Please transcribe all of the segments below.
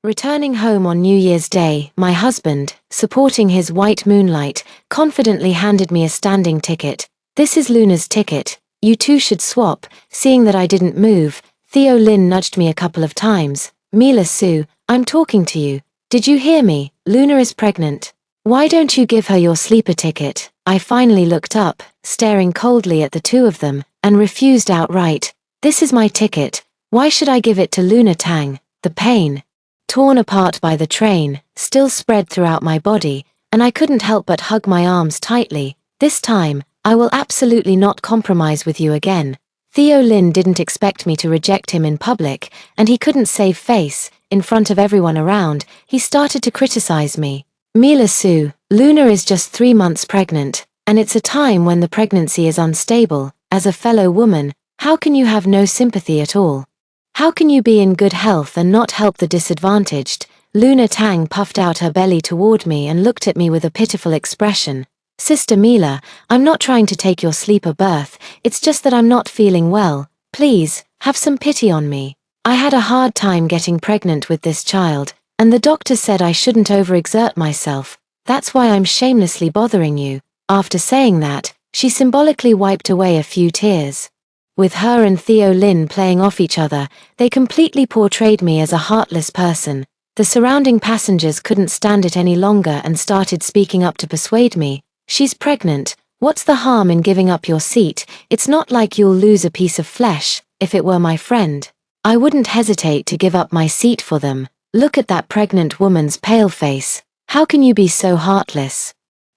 Returning home on New Year's Day, my husband, supporting his white moonlight, confidently handed me a standing ticket. "This is Luna's ticket. You two should swap." Seeing that I didn't move, Theo Lynn nudged me a couple of times. "Mila Sue, I'm talking to you. Did you hear me? Luna is pregnant. Why don't you give her your sleeper ticket?" I finally looked up, staring coldly at the two of them, and refused outright. "This is my ticket. Why should I give it to Luna Tang?" The pain, torn apart by the train, still spread throughout my body, and I couldn't help but hug my arms tightly. "This time, I will absolutely not compromise with you again." Theo Lynn didn't expect me to reject him in public, and he couldn't save face. In front of everyone around, he started to criticize me. "Mila Sue, Luna is just 3 months pregnant, and it's a time when the pregnancy is unstable. As a fellow woman, how can you have no sympathy at all? How can you be in good health and not help the disadvantaged?" Luna Tang puffed out her belly toward me and looked at me with a pitiful expression. "Sister Mila, I'm not trying to take your sleeper birth, it's just that I'm not feeling well. Please, have some pity on me. I had a hard time getting pregnant with this child, and the doctor said I shouldn't overexert myself. That's why I'm shamelessly bothering you." After saying that, she symbolically wiped away a few tears. With her and Theo Lynn playing off each other, they completely portrayed me as a heartless person. The surrounding passengers couldn't stand it any longer and started speaking up to persuade me. "She's pregnant. What's the harm in giving up your seat? It's not like you'll lose a piece of flesh. If it were my friend, I wouldn't hesitate to give up my seat for them. Look at that pregnant woman's pale face. How can you be so heartless?"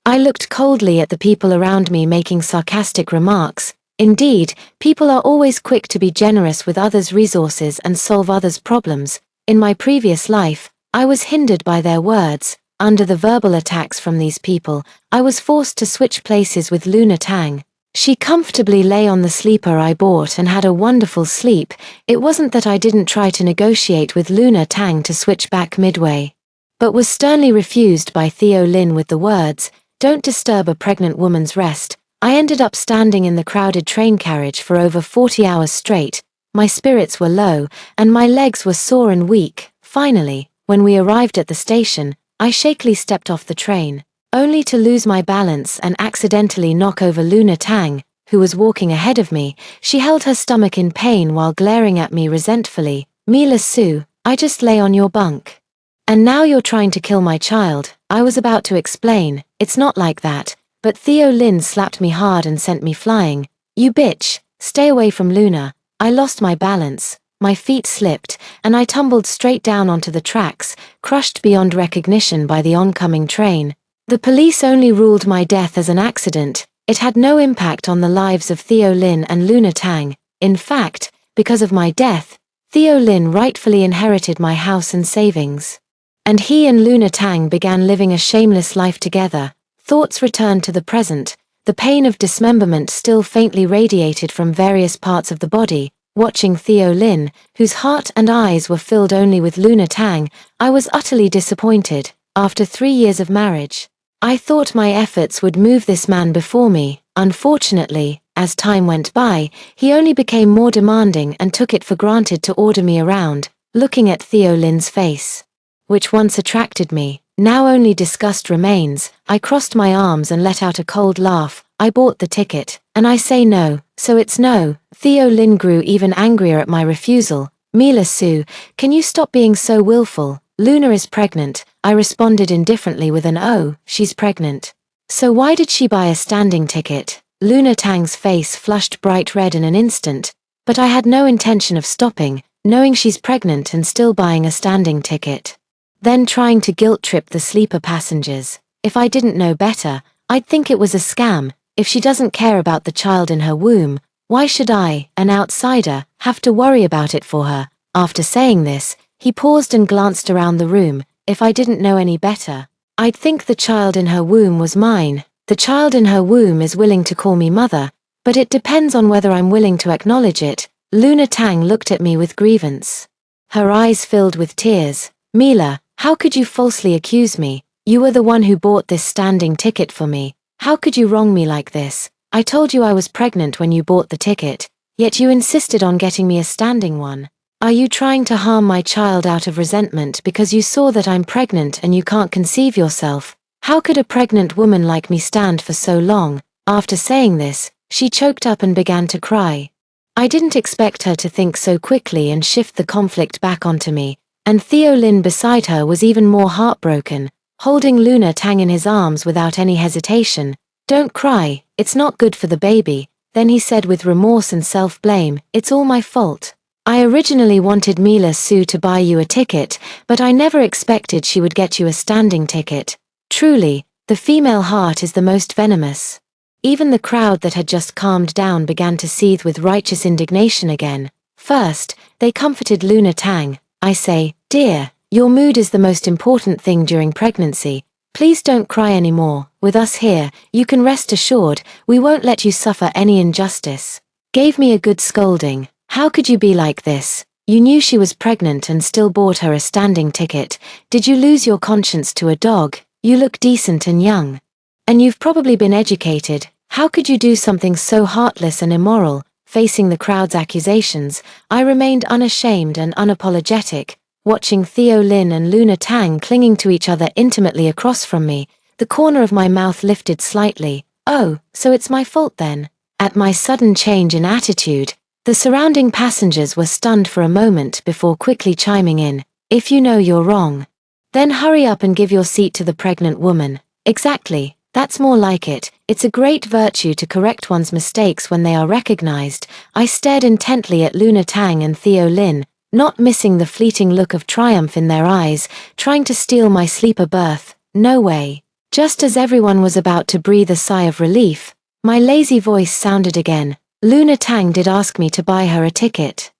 I looked coldly at the people around me making sarcastic remarks. Indeed, people are always quick to be generous with others' resources and solve others' problems. In my previous life, I was hindered by their words. Under the verbal attacks from these people, I was forced to switch places with Luna Tang. She comfortably lay on the sleeper I bought and had a wonderful sleep. It wasn't that I didn't try to negotiate with Luna Tang to switch back midway, but was sternly refused by Theo Lynn with the words, "Don't disturb a pregnant woman's rest." I ended up standing in the crowded train carriage for over 40 hours straight. My spirits were low, and my legs were sore and weak. Finally, when we arrived at the station, I shakily stepped off the train, only to lose my balance and accidentally knock over Luna Tang, who was walking ahead of me. She held her stomach in pain while glaring at me resentfully. "Mila Sue, I just lay on your bunk. And now you're trying to kill my child." I was about to explain, "It's not like that," but Theo Lynn slapped me hard and sent me flying. "You bitch, stay away from Luna." I lost my balance, my feet slipped, and I tumbled straight down onto the tracks, crushed beyond recognition by the oncoming train. The police only ruled my death as an accident. It had no impact on the lives of Theo Lynn and Luna Tang. In fact, because of my death, Theo Lynn rightfully inherited my house and savings. And he and Luna Tang began living a shameless life together. Thoughts returned to the present. The pain of dismemberment still faintly radiated from various parts of the body. Watching Theo Lynn, whose heart and eyes were filled only with Luna Tang, I was utterly disappointed. After 3 years of marriage, I thought my efforts would move this man before me. Unfortunately, as time went by, he only became more demanding and took it for granted to order me around. Looking at Theo Lynn's face, which once attracted me, now only disgust remains, I crossed my arms and let out a cold laugh. "I bought the ticket, and I say no, so it's no." Theo Lynn grew even angrier at my refusal. "Mila Sue, can you stop being so willful? Luna is pregnant." I responded indifferently with an "Oh, she's pregnant. So why did she buy a standing ticket?" Luna Tang's face flushed bright red in an instant, but I had no intention of stopping, knowing she's pregnant and still buying a standing ticket. Then trying to guilt-trip the sleeper passengers. If I didn't know better, I'd think it was a scam. If she doesn't care about the child in her womb, why should I, an outsider, have to worry about it for her? After saying this, he paused and glanced around the room. If I didn't know any better, I'd think the child in her womb was mine. The child in her womb is willing to call me mother, but it depends on whether I'm willing to acknowledge it. Luna Tang looked at me with grievance, her eyes filled with tears. "Mila, how could you falsely accuse me? You were the one who bought this standing ticket for me. How could you wrong me like this? I told you I was pregnant when you bought the ticket, yet you insisted on getting me a standing one." Are you trying to harm my child out of resentment because you saw that I'm pregnant and you can't conceive yourself? How could a pregnant woman like me stand for so long?" After saying this, she choked up and began to cry. I didn't expect her to think so quickly and shift the conflict back onto me, and Theo Lin beside her was even more heartbroken, holding Luna Tang in his arms without any hesitation. "Don't cry, it's not good for the baby." Then he said with remorse and self-blame, "It's all my fault. I originally wanted Mila Su to buy you a ticket, but I never expected she would get you a standing ticket. Truly, the female heart is the most venomous." Even the crowd that had just calmed down began to seethe with righteous indignation again. First, they comforted Luna Tang. "I say, dear, your mood is the most important thing during pregnancy. Please don't cry anymore. With us here, you can rest assured, we won't let you suffer any injustice." Gave me a good scolding. "How could you be like this? You knew she was pregnant and still bought her a standing ticket. Did you lose your conscience to a dog? You look decent and young. And you've probably been educated. How could you do something so heartless and immoral?" Facing the crowd's accusations, I remained unashamed and unapologetic, watching Theo Lin and Luna Tang clinging to each other intimately across from me. The corner of my mouth lifted slightly. "Oh, so it's my fault then?" At my sudden change in attitude, the surrounding passengers were stunned for a moment before quickly chiming in. "If you know you're wrong, then hurry up and give your seat to the pregnant woman." "Exactly. That's more like it. It's a great virtue to correct one's mistakes when they are recognized." I stared intently at Luna Tang and Theo Lin, not missing the fleeting look of triumph in their eyes, trying to steal my sleeper berth. No way. Just as everyone was about to breathe a sigh of relief, my lazy voice sounded again. Luna Tang did ask me to buy her a ticket.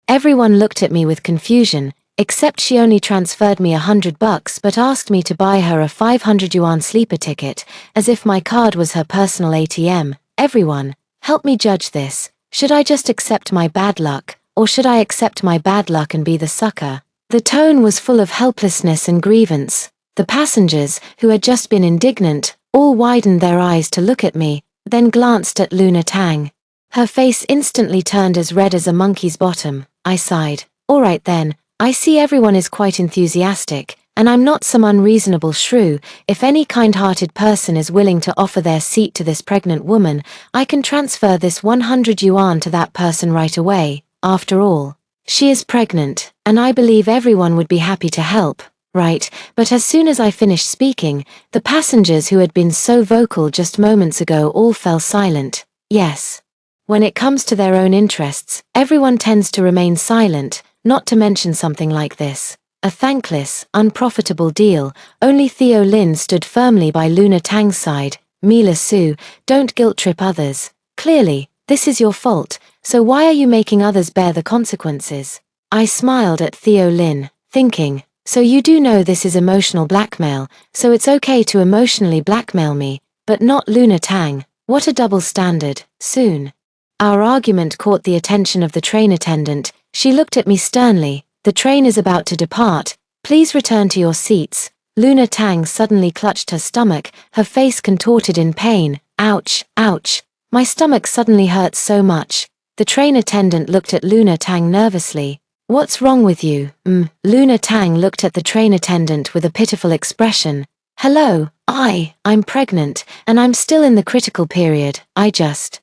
Everyone looked at me with confusion, except she only transferred me $100 but asked me to buy her a 500 yuan sleeper ticket, as if my card was her personal ATM. Everyone, help me judge this. Should I just accept my bad luck, or should I accept my bad luck and be the sucker? The tone was full of helplessness and grievance. The passengers, who had just been indignant, all widened their eyes to look at me, then glanced at Luna Tang. Her face instantly turned as red as a monkey's bottom. I sighed. "All right then. I see everyone is quite enthusiastic, and I'm not some unreasonable shrew. If any kind-hearted person is willing to offer their seat to this pregnant woman, I can transfer this 100 yuan to that person right away. After all, she is pregnant, and I believe everyone would be happy to help, right?" But as soon as I finished speaking, the passengers who had been so vocal just moments ago all fell silent. Yes. When it comes to their own interests, everyone tends to remain silent. Not to mention something like this. A thankless, unprofitable deal. Only Theo Lin stood firmly by Luna Tang's side. "Mila Su, don't guilt-trip others. Clearly, this is your fault, so why are you making others bear the consequences?" I smiled at Theo Lin, thinking, so you do know this is emotional blackmail, so it's okay to emotionally blackmail me, but not Luna Tang. What a double standard. Soon, our argument caught the attention of the train attendant. She looked at me sternly. "The train is about to depart. Please return to your seats." Luna Tang suddenly clutched her stomach, her face contorted in pain. "Ouch, ouch. My stomach suddenly hurts so much." The train attendant looked at Luna Tang nervously. "What's wrong with you?" Luna Tang looked at the train attendant with a pitiful expression. "Hello, I'm pregnant, and I'm still in the critical period. I just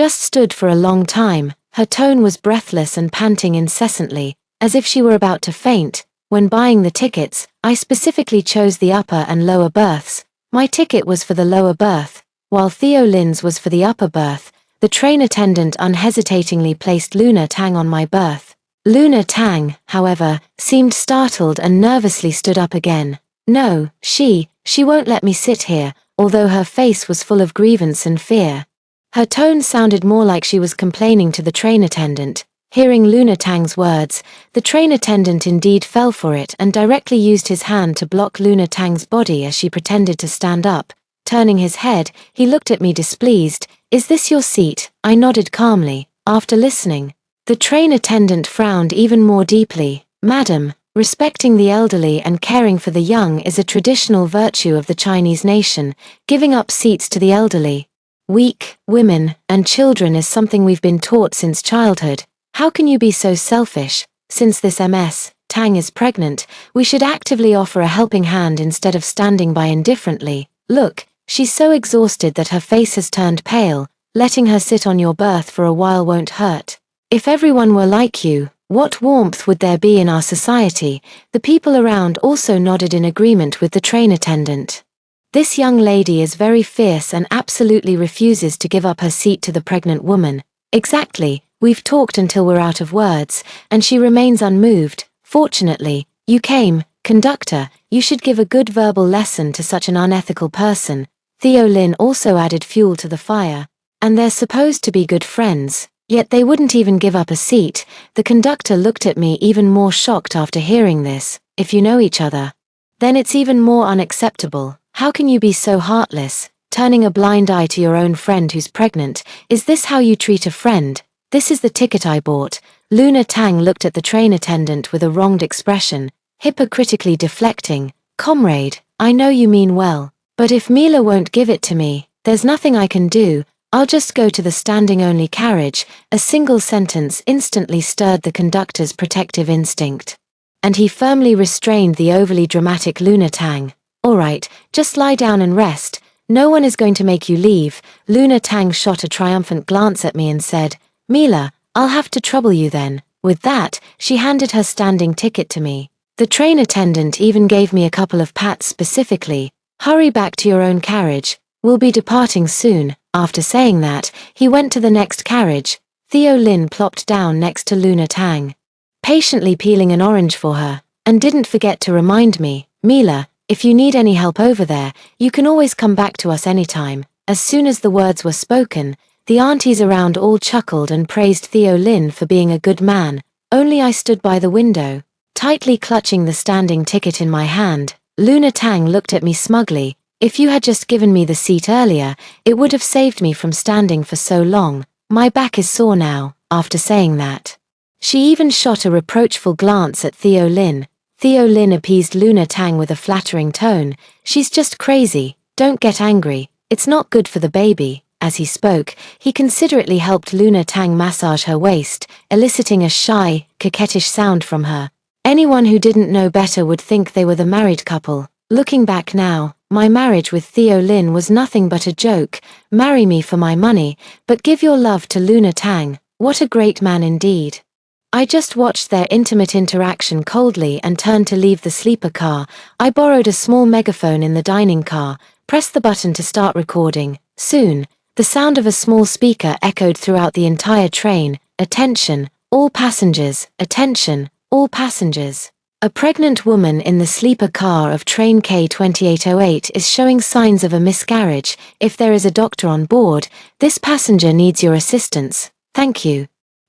stood for a long time." Her tone was breathless and panting incessantly, as if she were about to faint. When buying the tickets, I specifically chose the upper and lower berths. My ticket was for the lower berth, while Theo Lin's was for the upper berth. The train attendant unhesitatingly placed Luna Tang on my berth. Luna Tang, however, seemed startled and nervously stood up again. "No, she won't let me sit here," although her face was full of grievance and fear. Her tone sounded more like she was complaining to the train attendant. Hearing Luna Tang's words, the train attendant indeed fell for it and directly used his hand to block Luna Tang's body as she pretended to stand up. Turning his head, he looked at me displeased. "Is this your seat?" I nodded calmly. After listening, the train attendant frowned even more deeply. "Madam, respecting the elderly and caring for the young is a traditional virtue of the Chinese nation. Giving up seats to the elderly, weak, women, and children is something we've been taught since childhood. How can you be so selfish?" since this MS, Tang is pregnant, we should actively offer a helping hand instead of standing by indifferently. Look, she's so exhausted that her face has turned pale, letting her sit on your berth for a while won't hurt. If everyone were like you, what warmth would there be in our society? The people around also nodded in agreement with the train attendant. This young lady is very fierce and absolutely refuses to give up her seat to the pregnant woman. Exactly, we've talked until we're out of words, and she remains unmoved. Fortunately, you came, conductor, you should give a good verbal lesson to such an unethical person. Theo Lin also added fuel to the fire. And they're supposed to be good friends, yet they wouldn't even give up a seat. The conductor looked at me even more shocked after hearing this. If you know each other, then it's even more unacceptable. How can you be so heartless, turning a blind eye to your own friend who's pregnant? Is this how you treat a friend? This is the ticket I bought. Luna Tang looked at the train attendant with a wronged expression, hypocritically deflecting. Comrade, I know you mean well, but if Mila won't give it to me, there's nothing I can do. I'll just go to the standing-only carriage. A single sentence instantly stirred the conductor's protective instinct, and he firmly restrained the overly dramatic Luna Tang. All right, just lie down and rest. No one is going to make you leave. Luna Tang shot a triumphant glance at me and said, Mila, I'll have to trouble you then. With that, she handed her standing ticket to me. The train attendant even gave me a couple of pats specifically. Hurry back to your own carriage. We'll be departing soon. After saying that, he went to the next carriage. Theo Lin plopped down next to Luna Tang, patiently peeling an orange for her, and didn't forget to remind me, Mila, if you need any help over there, you can always come back to us anytime. As soon as the words were spoken, the aunties around all chuckled and praised Theo Lin for being a good man. Only I stood by the window, tightly clutching the standing ticket in my hand. Luna Tang looked at me smugly. If you had just given me the seat earlier, it would have saved me from standing for so long. My back is sore now. After saying that, she even shot a reproachful glance at Theo Lin. Theo Lin appeased Luna Tang with a flattering tone. She's just crazy. Don't get angry. It's not good for the baby. As he spoke, he considerately helped Luna Tang massage her waist, eliciting a shy, coquettish sound from her. Anyone who didn't know better would think they were the married couple. Looking back now, my marriage with Theo Lin was nothing but a joke. Marry me for my money, but give your love to Luna Tang. What a great man indeed. I just watched their intimate interaction coldly and turned to leave the sleeper car. I borrowed a small megaphone in the dining car, pressed the button to start recording. Soon, the sound of a small speaker echoed throughout the entire train. Attention, all passengers, attention, all passengers. A pregnant woman in the sleeper car of train K2808 is showing signs of a miscarriage. If there is a doctor on board, this passenger needs your assistance. Thank you.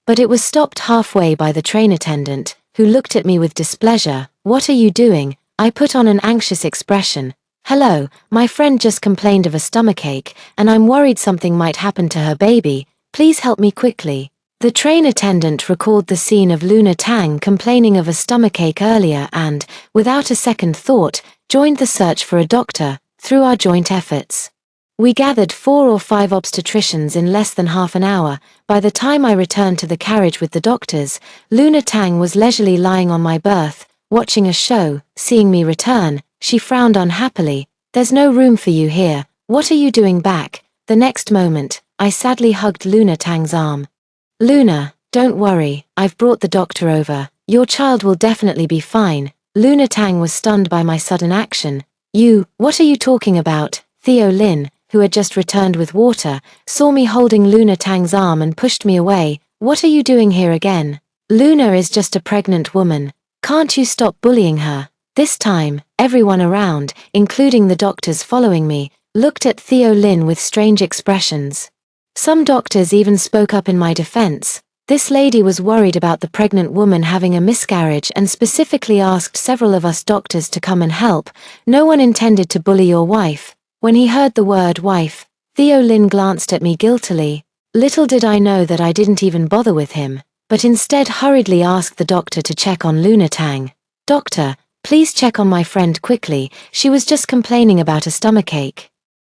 But it was stopped halfway by the train attendant, who looked at me with displeasure. What are you doing? I put on an anxious expression. Hello, my friend just complained of a stomachache, and I'm worried something might happen to her baby. Please help me quickly. The train attendant recalled the scene of Luna Tang complaining of a stomachache earlier and, without a second thought, joined the search for a doctor. Through our joint efforts, we gathered 4 or 5 obstetricians in less than half an hour. By the time I returned to the carriage with the doctors, Luna Tang was leisurely lying on my berth, watching a show. Seeing me return, she frowned unhappily. There's no room for you here. What are you doing back? The next moment, I sadly hugged Luna Tang's arm. Luna, don't worry, I've brought the doctor over. Your child will definitely be fine. Luna Tang was stunned by my sudden action. What are you talking about? Theo Lin, who had just returned with water, saw me holding Luna Tang's arm and pushed me away. What are you doing here again? Luna is just a pregnant woman. Can't you stop bullying her? This time, everyone around, including the doctors following me, looked at Theo Lin with strange expressions. Some doctors even spoke up in my defense. This lady was worried about the pregnant woman having a miscarriage and specifically asked several of us doctors to come and help. No one intended to bully your wife. When he heard the word wife, Theo Lin glanced at me guiltily. Little did I know that I didn't even bother with him, but instead hurriedly asked the doctor to check on Luna Tang. Doctor, please check on my friend quickly. She was just complaining about a stomachache.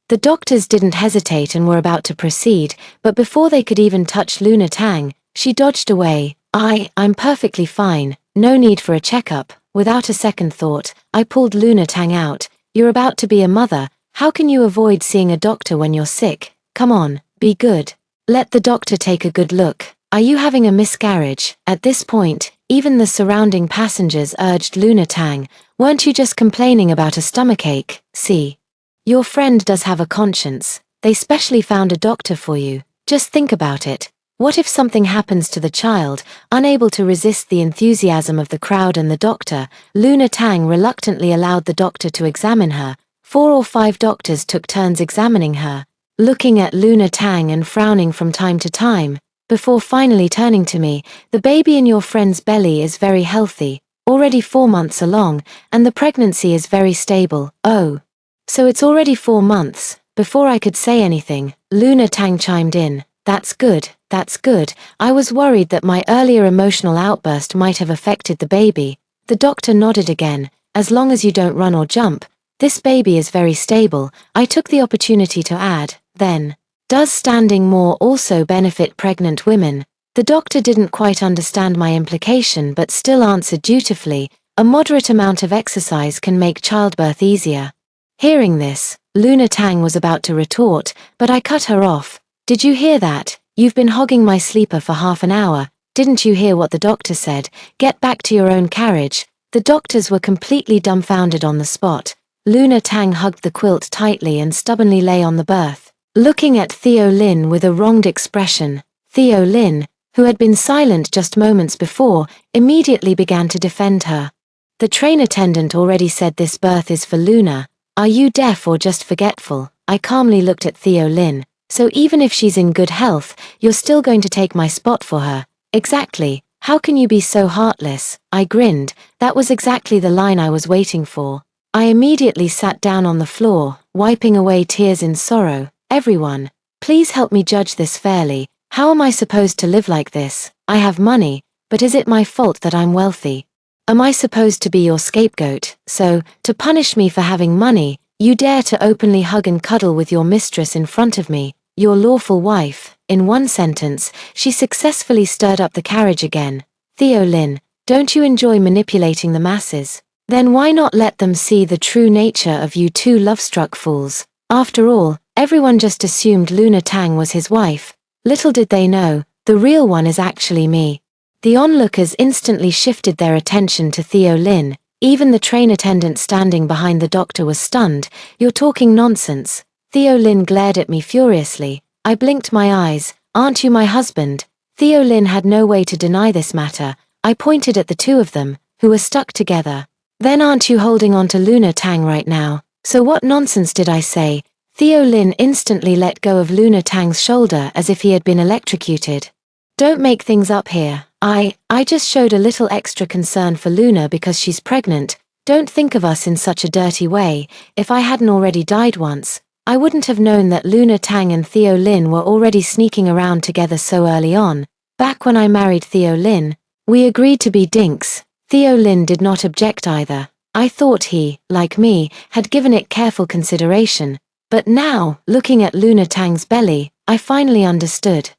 The doctors didn't hesitate and were about to proceed, but before they could even touch Luna Tang, she dodged away. I'm perfectly fine. No need for a checkup. Without a second thought, I pulled Luna Tang out. You're about to be a mother. How can you avoid seeing a doctor when you're sick? Come on, be good. Let the doctor take a good look. Are you having a miscarriage? At this point, even the surrounding passengers urged Luna Tang, weren't you just complaining about a stomachache? See. Your friend does have a conscience. They specially found a doctor for you. Just think about it. What if something happens to the child? Unable to resist the enthusiasm of the crowd and the doctor, Luna Tang reluctantly allowed the doctor to examine her. 4 or 5 doctors took turns examining her, looking at Luna Tang and frowning from time to time, before finally turning to me. The baby in your friend's belly is very healthy, already 4 months along, and the pregnancy is very stable. Oh. So it's already 4 months. Before I could say anything, Luna Tang chimed in. That's good, that's good. I was worried that my earlier emotional outburst might have affected the baby. The doctor nodded again. As long as you don't run or jump, this baby is very stable. I took the opportunity to add, then, does standing more also benefit pregnant women? The doctor didn't quite understand my implication but still answered dutifully, a moderate amount of exercise can make childbirth easier. Hearing this, Luna Tang was about to retort, but I cut her off. Did you hear that? You've been hogging my sleeper for half an hour. Didn't you hear what the doctor said? Get back to your own carriage. The doctors were completely dumbfounded on the spot. Luna Tang hugged the quilt tightly and stubbornly lay on the berth, looking at Theo Lin with a wronged expression. Theo Lin, who had been silent just moments before, immediately began to defend her. The train attendant already said this berth is for Luna. Are you deaf or just forgetful? I calmly looked at Theo Lin. So even if she's in good health, you're still going to take my spot for her. Exactly. How can you be so heartless? I grinned. That was exactly the line I was waiting for. I immediately sat down on the floor, wiping away tears in sorrow. Everyone, please help me judge this fairly. How am I supposed to live like this? I have money, but is it my fault that I'm wealthy? Am I supposed to be your scapegoat? So, to punish me for having money, you dare to openly hug and cuddle with your mistress in front of me, your lawful wife. In one sentence, she successfully stirred up the carriage again. Theo Lin, don't you enjoy manipulating the masses? Then why not let them see the true nature of you two love-struck fools? After all, everyone just assumed Luna Tang was his wife. Little did they know, the real one is actually me. The onlookers instantly shifted their attention to Theo Lin. Even the train attendant standing behind the doctor was stunned. You're talking nonsense. Theo Lin glared at me furiously. I blinked my eyes. Aren't you my husband? Theo Lin had no way to deny this matter. I pointed at the two of them, who were stuck together. Then aren't you holding on to Luna Tang right now? So what nonsense did I say? Theo Lin instantly let go of Luna Tang's shoulder as if he had been electrocuted. Don't make things up here. I just showed a little extra concern for Luna because she's pregnant. Don't think of us in such a dirty way. If I hadn't already died once, I wouldn't have known that Luna Tang and Theo Lin were already sneaking around together so early on. Back when I married Theo Lin, we agreed to be dinks. Theo Lin did not object either. I thought he, like me, had given it careful consideration. But now, looking at Luna Tang's belly, I finally understood.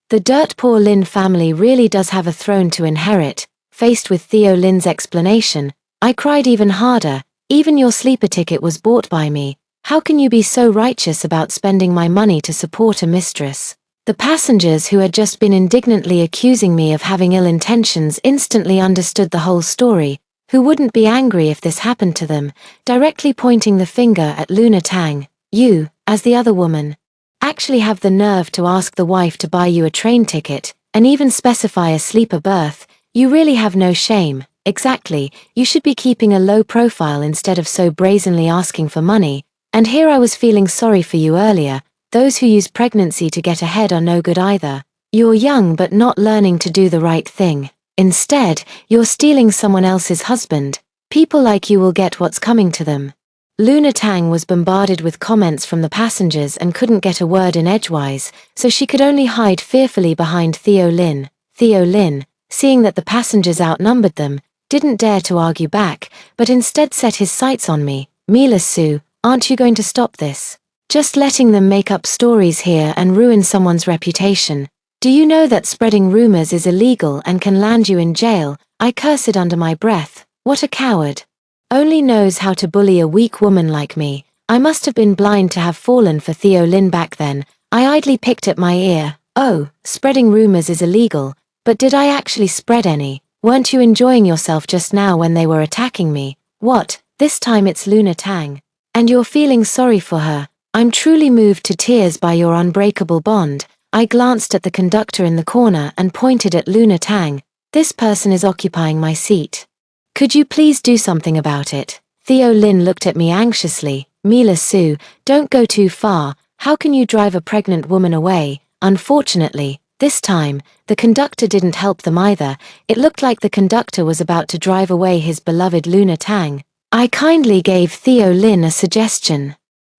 The dirt poor Lin family really does have a throne to inherit. Faced with Theo Lin's explanation, I cried even harder. Even your sleeper ticket was bought by me. How can you be so righteous about spending my money to support a mistress? The passengers who had just been indignantly accusing me of having ill intentions instantly understood the whole story. Who wouldn't be angry if this happened to them? Directly pointing the finger at Luna Tang. You, as the other woman, actually have the nerve to ask the wife to buy you a train ticket, and even specify a sleeper berth. You really have no shame. Exactly, you should be keeping a low profile instead of so brazenly asking for money. And here I was feeling sorry for you earlier. Those who use pregnancy to get ahead are no good either. You're young but not learning to do the right thing. Instead, you're stealing someone else's husband. People like you will get what's coming to them. Luna Tang was bombarded with comments from the passengers and couldn't get a word in edgewise, so she could only hide fearfully behind Theo Lin. Theo Lin, seeing that the passengers outnumbered them, didn't dare to argue back, but instead set his sights on me. Mila Su, aren't you going to stop this? Just letting them make up stories here and ruin someone's reputation. Do you know that spreading rumors is illegal and can land you in jail? I cursed under my breath. What a coward. Only knows how to bully a weak woman like me. I must have been blind to have fallen for Theo Lin back then. I idly picked at my ear. Oh, spreading rumors is illegal. But did I actually spread any? Weren't you enjoying yourself just now when they were attacking me? What, this time it's Luna Tang. And you're feeling sorry for her. I'm truly moved to tears by your unbreakable bond. I glanced at the conductor in the corner and pointed at Luna Tang. This person is occupying my seat. Could you please do something about it? Theo Lin looked at me anxiously. Mila Su, don't go too far. How can you drive a pregnant woman away? Unfortunately, this time, the conductor didn't help them either. It looked like the conductor was about to drive away his beloved Luna Tang. I kindly gave Theo Lin a suggestion.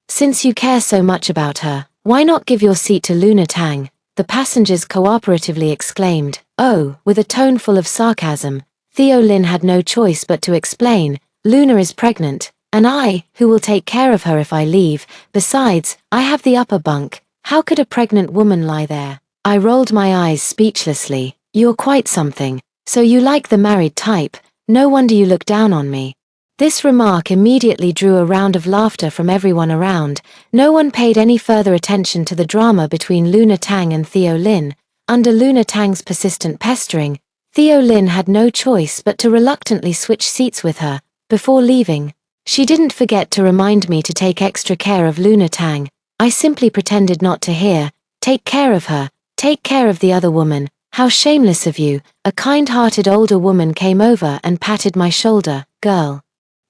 Since you care so much about her, why not give your seat to Luna Tang? The passengers cooperatively exclaimed. Oh, with a tone full of sarcasm. Theo Lin had no choice but to explain. Luna is pregnant, and I, who will take care of her if I leave. Besides, I have the upper bunk. How could a pregnant woman lie there? I rolled my eyes speechlessly. You're quite something. So you like the married type. No wonder you look down on me. This remark immediately drew a round of laughter from everyone around. No one paid any further attention to the drama between Luna Tang and Theo Lin. Under Luna Tang's persistent pestering, Theo Lin had no choice but to reluctantly switch seats with her. Before leaving, she didn't forget to remind me to take extra care of Luna Tang. I simply pretended not to hear. Take care of her. Take care of the other woman. How shameless of you. A kind-hearted older woman came over and patted my shoulder. Girl.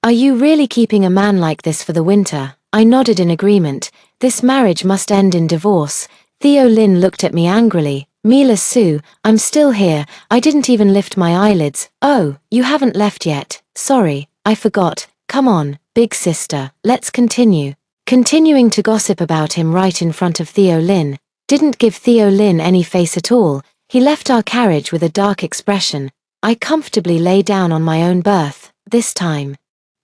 Are you really keeping a man like this for the winter? I nodded in agreement. This marriage must end in divorce. Theo Lin looked at me angrily. Mila Su, I'm still here. I didn't even lift my eyelids. Oh, you haven't left yet. Sorry, I forgot. Come on, big sister, let's continue. Continuing to gossip about him right in front of Theo Lin didn't give Theo Lin any face at all. He left our carriage with a dark expression. I comfortably lay down on my own berth. This time,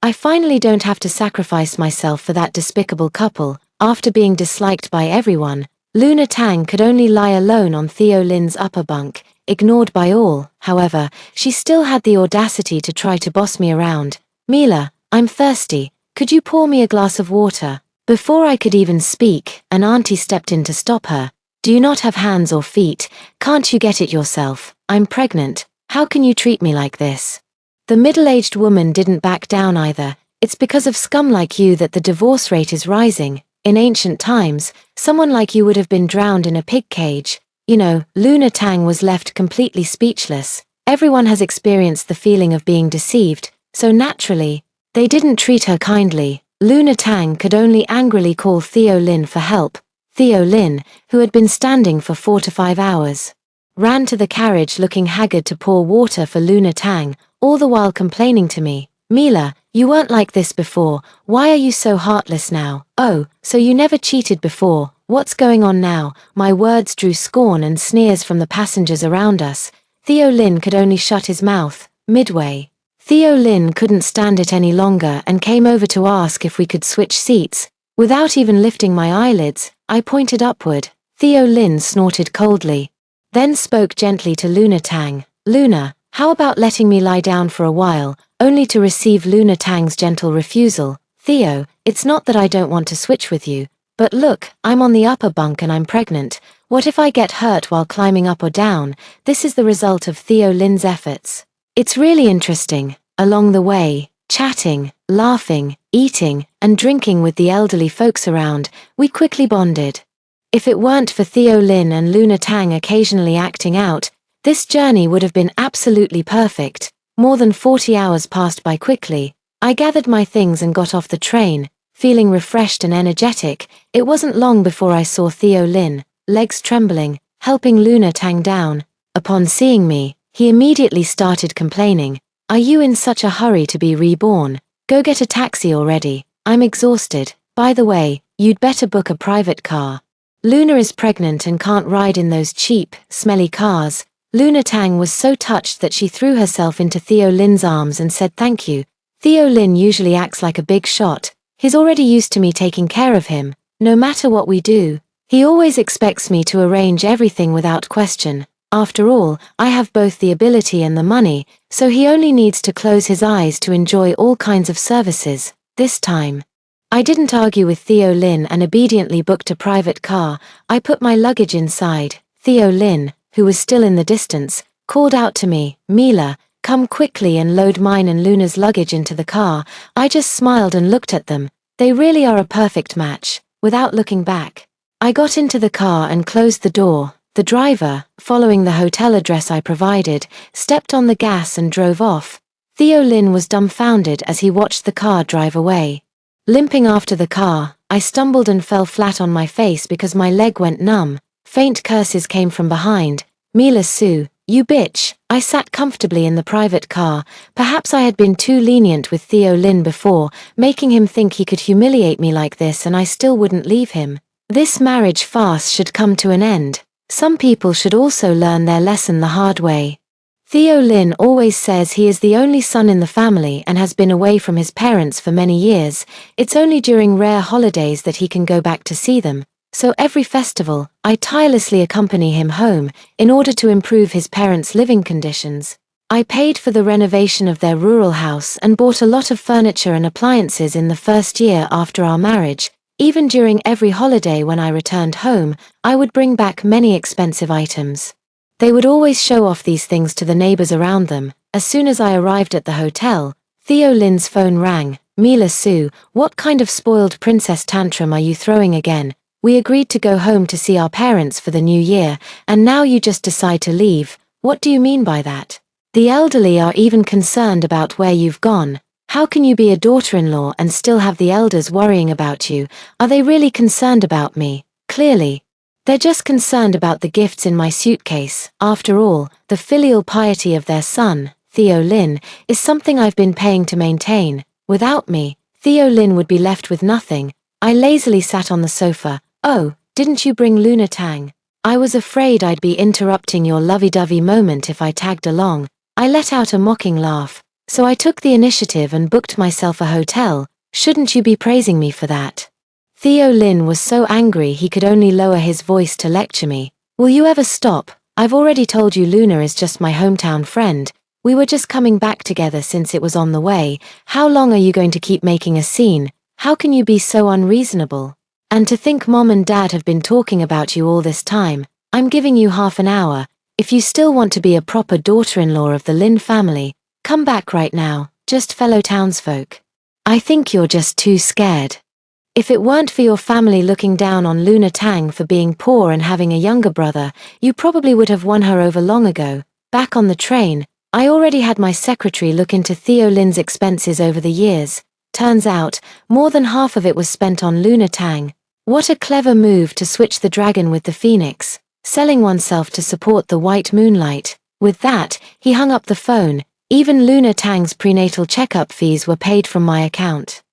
I finally don't have to sacrifice myself for that despicable couple. After being disliked by everyone, Luna Tang could only lie alone on Theo Lin's upper bunk. Ignored by all, however, she still had the audacity to try to boss me around. Mila, I'm thirsty. Could you pour me a glass of water? Before I could even speak, an auntie stepped in to stop her. Do you not have hands or feet? Can't you get it yourself? I'm pregnant. How can you treat me like this? The middle-aged woman didn't back down either. It's because of scum like you that the divorce rate is rising. In ancient times, someone like you would have been drowned in a pig cage. You know, Luna Tang was left completely speechless. Everyone has experienced the feeling of being deceived, so naturally, they didn't treat her kindly. Luna Tang could only angrily call Theo Lin for help. Theo Lin, who had been standing for 4 to 5 hours, ran to the carriage looking haggard to pour water for Luna Tang, all the while complaining to me. Mila, you weren't like this before. Why are you so heartless now? Oh, so you never cheated before. What's going on now? My words drew scorn and sneers from the passengers around us. Theo Lin could only shut his mouth. Midway, Theo Lin couldn't stand it any longer and came over to ask if we could switch seats. Without even lifting my eyelids, I pointed upward. Theo Lin snorted coldly, then spoke gently to Luna Tang. Luna, how about letting me lie down for a while, only to receive Luna Tang's gentle refusal. Theo, it's not that I don't want to switch with you, but look, I'm on the upper bunk and I'm pregnant. What if I get hurt while climbing up or down? This is the result of Theo Lin's efforts. It's really interesting. Along the way, chatting, laughing, eating, and drinking with the elderly folks around, we quickly bonded. If it weren't for Theo Lin and Luna Tang occasionally acting out, this journey would have been absolutely perfect. More than 40 hours passed by quickly. I gathered my things and got off the train, feeling refreshed and energetic. It wasn't long before I saw Theo Lin, legs trembling, helping Luna Tang down. Upon seeing me, he immediately started complaining. Are you in such a hurry to be reborn? Go get a taxi already. I'm exhausted. By the way, you'd better book a private car. Luna is pregnant and can't ride in those cheap, smelly cars. Luna Tang was so touched that she threw herself into Theo Lin's arms and said thank you. Theo Lin usually acts like a big shot. He's already used to me taking care of him. No matter what we do, he always expects me to arrange everything without question. After all, I have both the ability and the money, so he only needs to close his eyes to enjoy all kinds of services, this time. I didn't argue with Theo Lin and obediently booked a private car. I put my luggage inside. Theo Lin, who was still in the distance, called out to me, "Mila, come quickly and load mine and Luna's luggage into the car." I just smiled and looked at them. They really are a perfect match. Without looking back, I got into the car and closed the door. The driver, following the hotel address I provided, stepped on the gas and drove off. Theo Lin was dumbfounded as he watched the car drive away. Limping after the car, I stumbled and fell flat on my face because my leg went numb. Faint curses came from behind. "Mila Sue, you bitch." I sat comfortably in the private car. Perhaps I had been too lenient with Theo Lin before, making him think he could humiliate me like this and I still wouldn't leave him. This marriage farce should come to an end. Some people should also learn their lesson the hard way. Theo Lin always says he is the only son in the family and has been away from his parents for many years. It's only during rare holidays that he can go back to see them. So every festival, I tirelessly accompany him home, in order to improve his parents' living conditions. I paid for the renovation of their rural house and bought a lot of furniture and appliances in the first year after our marriage. Even during every holiday when I returned home, I would bring back many expensive items. They would always show off these things to the neighbors around them. As soon as I arrived at the hotel, Theo Lin's phone rang. "Mila Sue, what kind of spoiled princess tantrum are you throwing again? We agreed to go home to see our parents for the new year, and now you just decide to leave. What do you mean by that? The elderly are even concerned about where you've gone. How can you be a daughter-in-law and still have the elders worrying about you? Are they really concerned about me? Clearly. They're just concerned about the gifts in my suitcase. After all, the filial piety of their son, Theo Lin, is something I've been paying to maintain. Without me, Theo Lin would be left with nothing." I lazily sat on the sofa. "Oh, didn't you bring Luna Tang?" I was afraid I'd be interrupting your lovey-dovey moment if I tagged along. I let out a mocking laugh. "So I took the initiative and booked myself a hotel. Shouldn't you be praising me for that?" Theo Lin was so angry he could only lower his voice to lecture me. "Will you ever stop? I've already told you Luna is just my hometown friend. We were just coming back together since it was on the way. How long are you going to keep making a scene? How can you be so unreasonable? And to think Mom and Dad have been talking about you all this time. I'm giving you half an hour. If you still want to be a proper daughter-in-law of the Lin family, come back right now, just fellow townsfolk. I think you're just too scared. If it weren't for your family looking down on Luna Tang for being poor and having a younger brother, you probably would have won her over long ago." Back on the train, I already had my secretary look into Theo Lin's expenses over the years. Turns out, more than half of it was spent on Luna Tang. What a clever move to switch the dragon with the phoenix, selling oneself to support the white moonlight. With that, he hung up the phone. Even Luna Tang's prenatal checkup fees were paid from my account.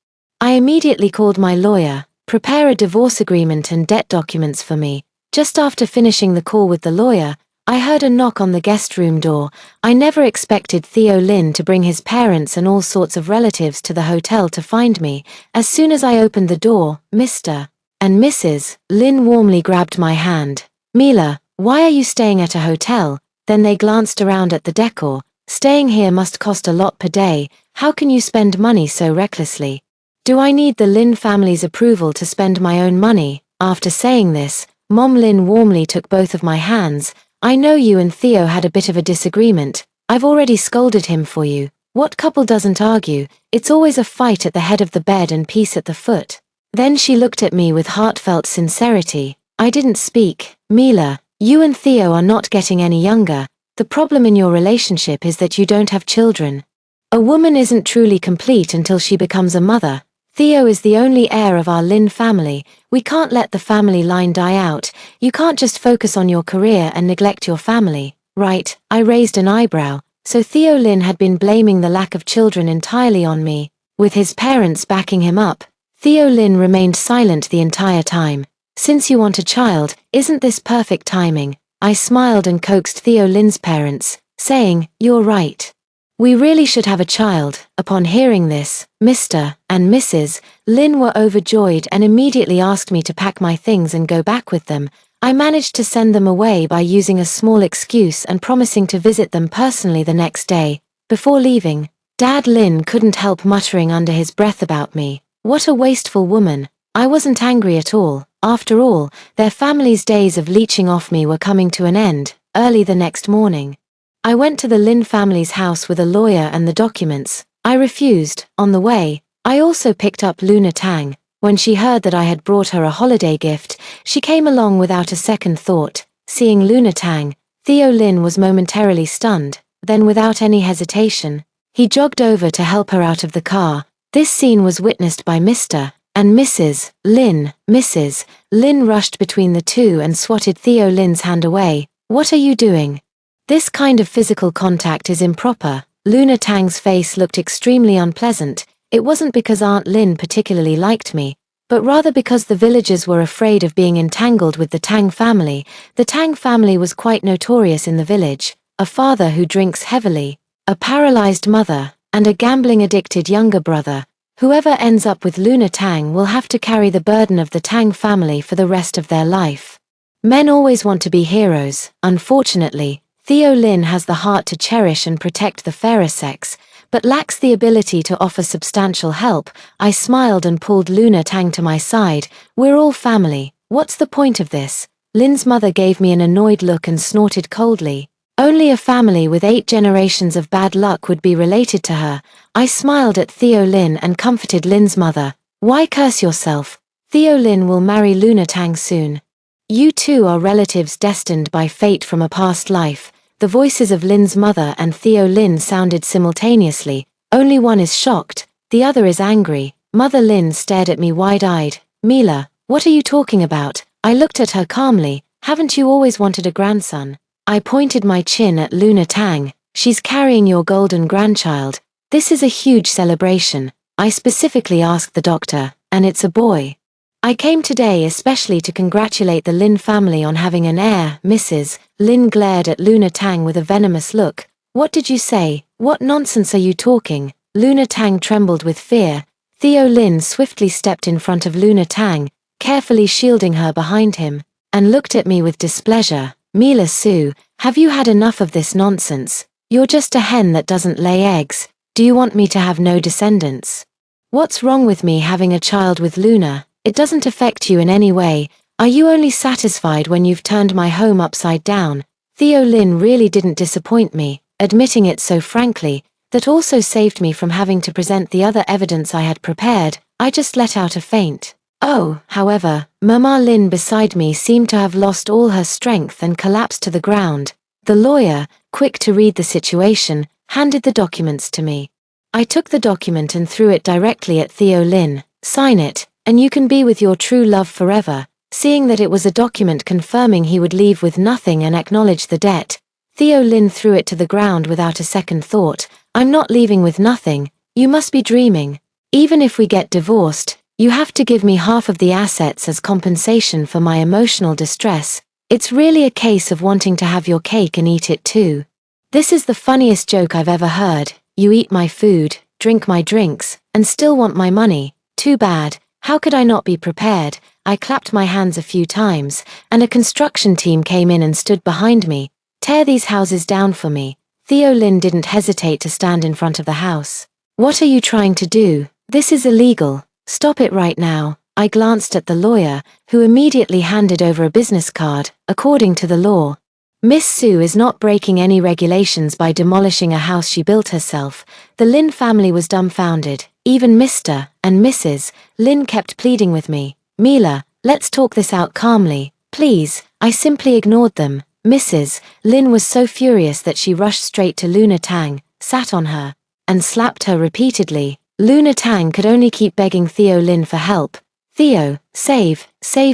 I immediately called my lawyer. "Prepare a divorce agreement and debt documents for me." Just after finishing the call with the lawyer, I heard a knock on the guest room door. I never expected Theo Lin to bring his parents and all sorts of relatives to the hotel to find me. As soon as I opened the door, Mr. and Mrs. Lin warmly grabbed my hand. "Mila, why are you staying at a hotel?" Then they glanced around at the decor. "Staying here must cost a lot per day. How can you spend money so recklessly?" "Do I need the Lin family's approval to spend my own money?" After saying this, Mom Lin warmly took both of my hands. "I know you and Theo had a bit of a disagreement. I've already scolded him for you. What couple doesn't argue? It's always a fight at the head of the bed and peace at the foot." Then she looked at me with heartfelt sincerity. I didn't speak. "Mila, you and Theo are not getting any younger. The problem in your relationship is that you don't have children. A woman isn't truly complete until she becomes a mother. Theo is the only heir of our Lin family. We can't let the family line die out. You can't just focus on your career and neglect your family, right?" I raised an eyebrow. So Theo Lin had been blaming the lack of children entirely on me. With his parents backing him up, Theo Lin remained silent the entire time. "Since you want a child, isn't this perfect timing?" I smiled and coaxed Theo Lin's parents, saying, "You're right. We really should have a child." Upon hearing this, Mr. and Mrs. Lin were overjoyed and immediately asked me to pack my things and go back with them. I managed to send them away by using a small excuse and promising to visit them personally the next day. Before leaving, Dad Lynn couldn't help muttering under his breath about me. What a wasteful woman. I wasn't angry at all. After all, their family's days of leeching off me were coming to an end. Early the next morning, I went to the Lynn family's house with a lawyer and the documents. I refused. On the way, I also picked up Luna Tang. When she heard that I had brought her a holiday gift, she came along without a second thought. Seeing Luna Tang, Theo Lin was momentarily stunned. Then without any hesitation, he jogged over to help her out of the car. This scene was witnessed by Mr. and Mrs. Lin. Mrs. Lin rushed between the two and swatted Theo Lin's hand away. "What are you doing? This kind of physical contact is improper." Luna Tang's face looked extremely unpleasant. It wasn't because Aunt Lin particularly liked me, but rather because the villagers were afraid of being entangled with the Tang family. The Tang family was quite notorious in the village. A father who drinks heavily, a paralyzed mother, and a gambling-addicted younger brother. Whoever ends up with Luna Tang will have to carry the burden of the Tang family for the rest of their life. Men always want to be heroes. Unfortunately, Theo Lin has the heart to cherish and protect the fairer sex, but lacks the ability to offer substantial help. I smiled and pulled Luna Tang to my side. "We're all family. What's the point of this?" Lin's mother gave me an annoyed look and snorted coldly. Only a family with 8 generations of bad luck would be related to her. I smiled at Theo Lin and comforted Lin's mother. "Why curse yourself? Theo Lin will marry Luna Tang soon. You two are relatives destined by fate from a past life." The voices of Lin's mother and Theo Lin sounded simultaneously. Only one is shocked, the other is angry. Mother Lin stared at me wide-eyed. "Mila, what are you talking about?" I looked at her calmly. "Haven't you always wanted a grandson?" I pointed my chin at Luna Tang. "She's carrying your golden grandchild. This is a huge celebration. I specifically asked the doctor, and it's a boy. I came today especially to congratulate the Lin family on having an heir." Mrs. Lin glared at Luna Tang with a venomous look. "What did you say? What nonsense are you talking?" Luna Tang trembled with fear. Theo Lin swiftly stepped in front of Luna Tang, carefully shielding her behind him, and looked at me with displeasure. "Mila Sue, have you had enough of this nonsense? You're just a hen that doesn't lay eggs. Do you want me to have no descendants? What's wrong with me having a child with Luna? It doesn't affect you in any way. Are you only satisfied when you've turned my home upside down?" Theo Lin really didn't disappoint me, admitting it so frankly. That also saved me from having to present the other evidence I had prepared. I just let out a faint "Oh." However, Mama Lin beside me seemed to have lost all her strength and collapsed to the ground. The lawyer, quick to read the situation, handed the documents to me. I took the document and threw it directly at Theo Lin. "Sign it, and you can be with your true love forever." Seeing that it was a document confirming he would leave with nothing and acknowledge the debt, Theo Lin threw it to the ground without a second thought. "I'm not leaving with nothing. You must be dreaming. Even if we get divorced, you have to give me half of the assets as compensation for my emotional distress. It's really a case of wanting to have your cake and eat it too. This is the funniest joke I've ever heard. You eat my food, drink my drinks, and still want my money. Too bad. How could I not be prepared?" I clapped my hands a few times, and a construction team came in and stood behind me. "Tear these houses down for me." Theo Lin didn't hesitate to stand in front of the house. "What are you trying to do? This is illegal. Stop it right now." I glanced at the lawyer, who immediately handed over a business card. "According to the law, Miss Sue is not breaking any regulations by demolishing a house she built herself." The Lin family was dumbfounded. Even Mr. and Mrs. Lin kept pleading with me. "Mila, let's talk this out calmly, please." I simply ignored them. Mrs. Lin was so furious that she rushed straight to Luna Tang, sat on her, and slapped her repeatedly. Luna Tang could only keep begging Theo Lin for help. "Theo, save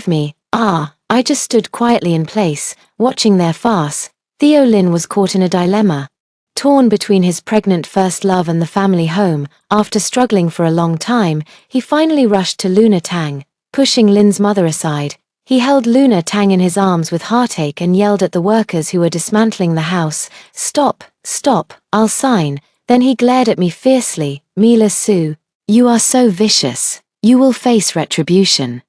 me." I just stood quietly in place, watching their farce. Theo Lin was caught in a dilemma. Torn between his pregnant first love and the family home, after struggling for a long time, he finally rushed to Luna Tang. Pushing Lin's mother aside, he held Luna Tang in his arms with heartache and yelled at the workers who were dismantling the house. Stop, I'll sign." Then he glared at me fiercely. "Mila Sue, you are so vicious. You will face retribution."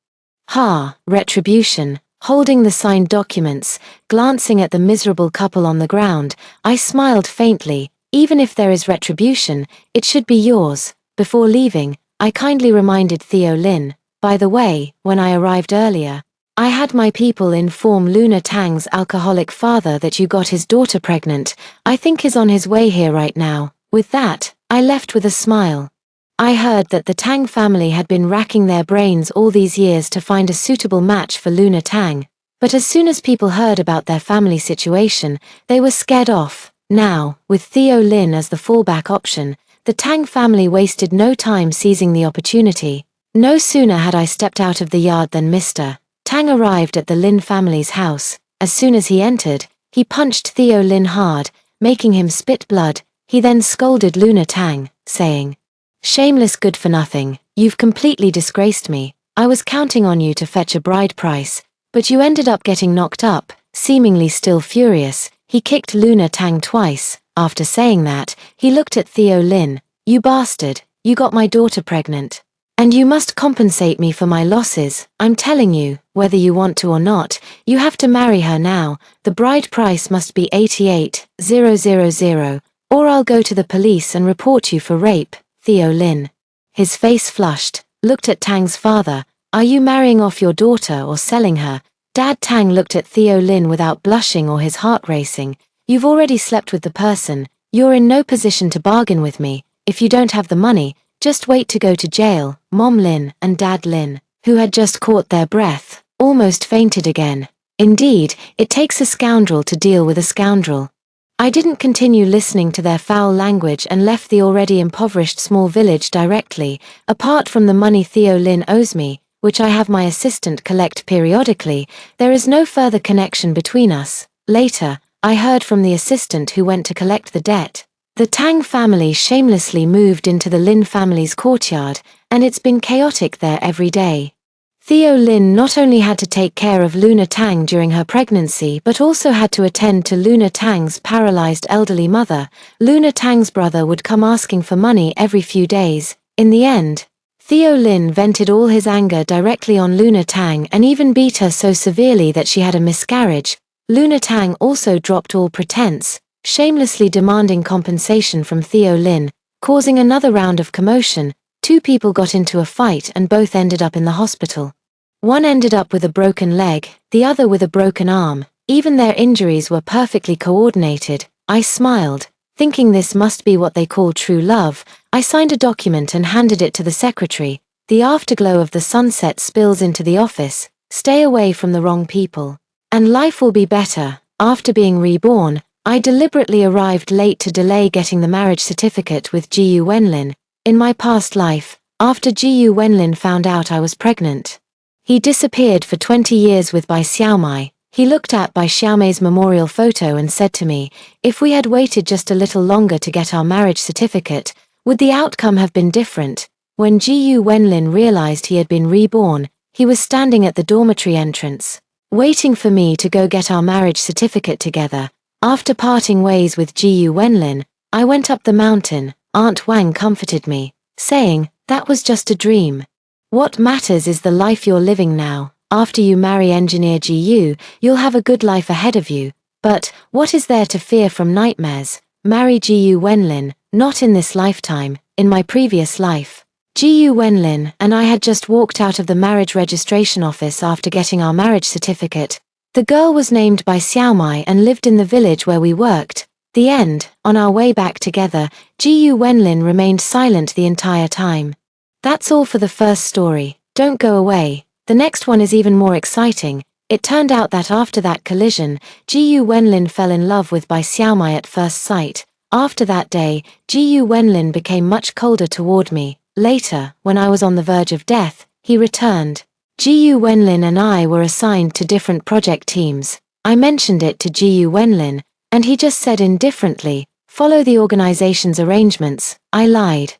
"Ha, retribution. Holding the signed documents, glancing at the miserable couple on the ground, I smiled faintly. Even if there is retribution, it should be yours. Before leaving, I kindly reminded Theo Lin, by the way, when I arrived earlier, I had my people inform Luna Tang's alcoholic father that you got his daughter pregnant. I think he's on his way here right now. With that, I left with a smile. I heard that the Tang family had been racking their brains all these years to find a suitable match for Luna Tang, but as soon as people heard about their family situation, they were scared off. Now, with Theo Lin as the fallback option, the Tang family wasted no time seizing the opportunity. No sooner had I stepped out of the yard than Mr. Tang arrived at the Lin family's house. As soon as he entered, he punched Theo Lin hard, making him spit blood. He then scolded Luna Tang, saying, "Shameless good-for-nothing, you've completely disgraced me. I was counting on you to fetch a bride price, but you ended up getting knocked up." Seemingly still furious, he kicked Luna Tang twice. After saying that, he looked at Theo Lin. "You bastard, you got my daughter pregnant. And you must compensate me for my losses. I'm telling you, whether you want to or not, you have to marry her now. The bride price must be 88,000, or I'll go to the police and report you for rape." Theo Lin, his face flushed, looked at Tang's father. "Are you marrying off your daughter or selling her?" Dad Tang looked at Theo Lin without blushing or his heart racing. "You've already slept with the person. You're in no position to bargain with me. If you don't have the money, just wait to go to jail." Mom Lin and Dad Lin, who had just caught their breath, almost fainted again. Indeed, it takes a scoundrel to deal with a scoundrel. I didn't continue listening to their foul language and left the already impoverished small village directly. Apart from the money Theo Lin owes me, which I have my assistant collect periodically, there is no further connection between us. Later, I heard from the assistant who went to collect the debt. The Tang family shamelessly moved into the Lin family's courtyard, and it's been chaotic there every day. Theo Lin not only had to take care of Luna Tang during her pregnancy but also had to attend to Luna Tang's paralyzed elderly mother. Luna Tang's brother would come asking for money every few days. In the end, Theo Lin vented all his anger directly on Luna Tang and even beat her so severely that she had a miscarriage. Luna Tang also dropped all pretense, shamelessly demanding compensation from Theo Lin, causing another round of commotion. 2 people got into a fight and both ended up in the hospital. One ended up with a broken leg, the other with a broken arm. Even their injuries were perfectly coordinated. I smiled, thinking this must be what they call true love. I signed a document and handed it to the secretary. "The afterglow of the sunset spills into the office. Stay away from the wrong people, and life will be better." After being reborn, I deliberately arrived late to delay getting the marriage certificate with Jiu Wenlin. In my past life, after Jiu Wenlin found out I was pregnant, he disappeared for 20 years with Bai Xiaomai. He looked at Bai Xiaomai's memorial photo and said to me, "If we had waited just a little longer to get our marriage certificate, would the outcome have been different?" When Jiu Wenlin realized he had been reborn, he was standing at the dormitory entrance, waiting for me to go get our marriage certificate together. After parting ways with Jiu Wenlin, I went up the mountain. Aunt Wang comforted me, saying, "That was just a dream. What matters is the life you're living now. After you marry Engineer Jiu, you'll have a good life ahead of you. But what is there to fear from nightmares? Marry Jiu Wenlin, not in this lifetime, in my previous life." Jiu Wenlin and I had just walked out of the marriage registration office after getting our marriage certificate. The girl was named Bai Xiaomai and lived in the village where we worked. The end. On our way back together, Jiu Wenlin remained silent the entire time. That's all for the first story. Don't go away. The next one is even more exciting. It turned out that after that collision, Jiu Wenlin fell in love with Bai Xiaomai at first sight. After that day, Jiu Wenlin became much colder toward me. Later, when I was on the verge of death, he returned. Jiu Wenlin and I were assigned to different project teams. I mentioned it to Jiu Wenlin, and he just said indifferently, "Follow the organization's arrangements." I lied,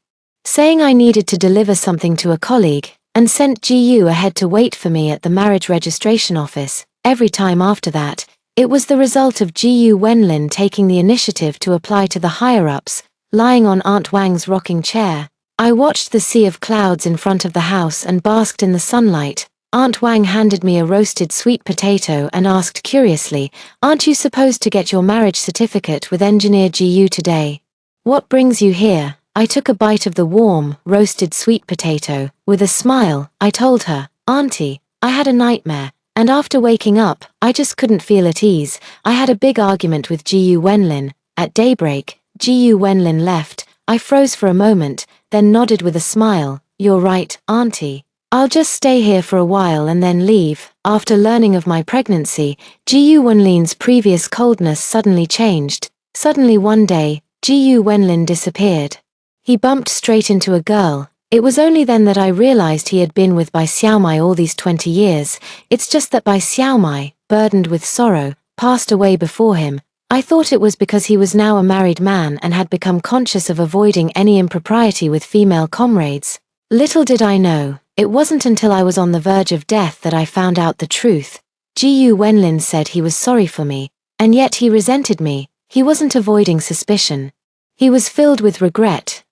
saying I needed to deliver something to a colleague, and sent Jiu ahead to wait for me at the marriage registration office. Every time after that, it was the result of Jiu Wenlin taking the initiative to apply to the higher-ups. Lying on Aunt Wang's rocking chair, I watched the sea of clouds in front of the house and basked in the sunlight. Aunt Wang handed me a roasted sweet potato and asked curiously, "Aren't you supposed to get your marriage certificate with Engineer GU today? What brings you here?" I took a bite of the warm, roasted sweet potato. With a smile, I told her, "Auntie, I had a nightmare, and after waking up, I just couldn't feel at ease. I had a big argument with Gu Wenlin. At daybreak, Gu Wenlin left. I froze for a moment, then nodded with a smile. You're right, Auntie. I'll just stay here for a while and then leave." After learning of my pregnancy, Gu Wenlin's previous coldness suddenly changed. Suddenly one day, Gu Wenlin disappeared. He bumped straight into a girl. It was only then that I realized he had been with Bai Xiaomai all these 20 years. It's just that Bai Xiaomai, burdened with sorrow, passed away before him. I thought it was because he was now a married man and had become conscious of avoiding any impropriety with female comrades. Little did I know, it wasn't until I was on the verge of death that I found out the truth. Gu Wenlin said he was sorry for me, and yet he resented me. He wasn't avoiding suspicion. He was filled with regret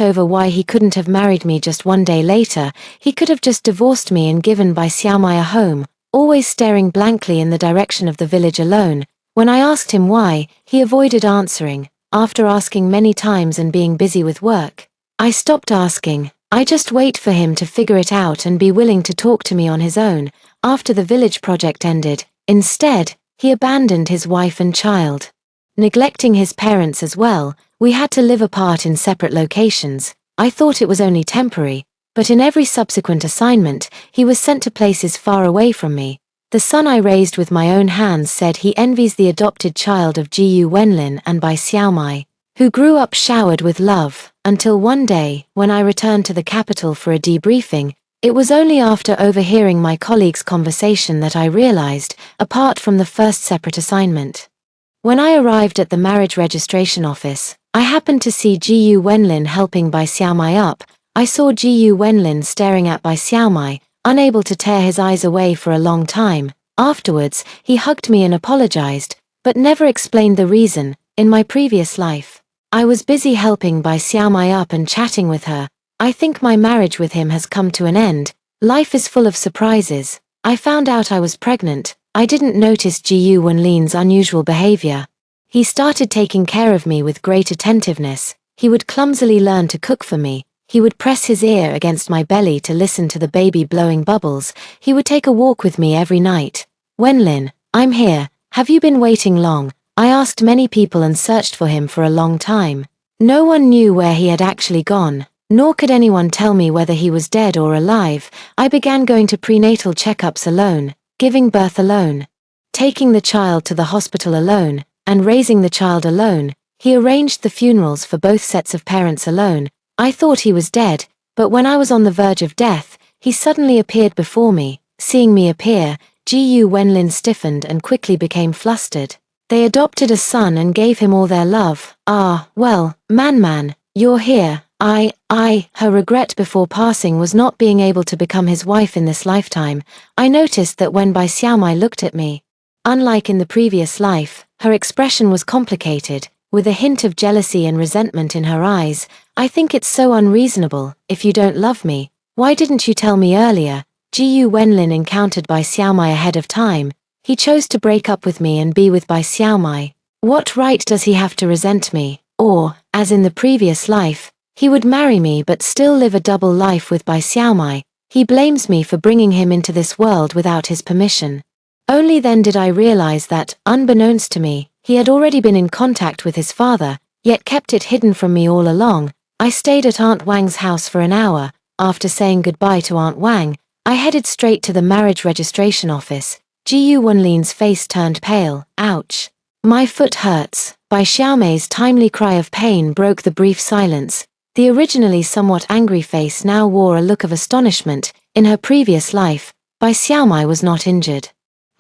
over why he couldn't have married me just one day later. He could have just divorced me and given Bai Xiaomai a home, always staring blankly in the direction of the village alone. When I asked him why, he avoided answering. After asking many times and being busy with work, I stopped asking. I just wait for him to figure it out and be willing to talk to me on his own. After the village project ended, instead, he abandoned his wife and child. Neglecting his parents as well, we had to live apart in separate locations. I thought it was only temporary, but in every subsequent assignment, he was sent to places far away from me. The son I raised with my own hands said he envies the adopted child of Gu Wenlin and Bai Xiaomai, who grew up showered with love, until one day, when I returned to the capital for a debriefing, it was only after overhearing my colleague's conversation that I realized, apart from the first separate assignment. When I arrived at the marriage registration office, I happened to see Gu Wenlin helping Bai Xiaomai up. I saw Gu Wenlin staring at Bai Xiaomai, unable to tear his eyes away for a long time. Afterwards, he hugged me and apologized, but never explained the reason. In my previous life, I was busy helping Bai Xiaomai up and chatting with her. I think my marriage with him has come to an end. Life is full of surprises. I found out I was pregnant. I didn't notice Gu Wenlin's unusual behavior. He started taking care of me with great attentiveness. He would clumsily learn to cook for me. He would press his ear against my belly to listen to the baby blowing bubbles. He would take a walk with me every night. "Wenlin, I'm here. Have you been waiting long?" I asked many people and searched for him for a long time. No one knew where he had actually gone, nor could anyone tell me whether he was dead or alive. I began going to prenatal checkups alone, giving birth alone, taking the child to the hospital alone, and raising the child alone. He arranged the funerals for both sets of parents alone. I thought he was dead, but when I was on the verge of death, he suddenly appeared before me. Seeing me appear, Gu Wenlin stiffened and quickly became flustered. They adopted a son and gave him all their love. "Ah, well, man, you're here." Her regret before passing was not being able to become his wife in this lifetime. I noticed that when Bai Xiaomai looked at me, unlike in the previous life, her expression was complicated, with a hint of jealousy and resentment in her eyes. "I think it's so unreasonable. If you don't love me, why didn't you tell me earlier?" Gu Wenlin encountered Bai Xiaomai ahead of time. He chose to break up with me and be with Bai Xiaomai. What right does he have to resent me? Or, as in the previous life, he would marry me but still live a double life with Bai Xiaomai. He blames me for bringing him into this world without his permission. Only then did I realize that, unbeknownst to me, he had already been in contact with his father, yet kept it hidden from me all along. I stayed at Aunt Wang's house for an hour. After saying goodbye to Aunt Wang, I headed straight to the marriage registration office. Gu Wenlin's face turned pale. "Ouch. My foot hurts." Bai Xiaomai's timely cry of pain broke the brief silence. The originally somewhat angry face now wore a look of astonishment. In her previous life, Bai Xiaomai was not injured.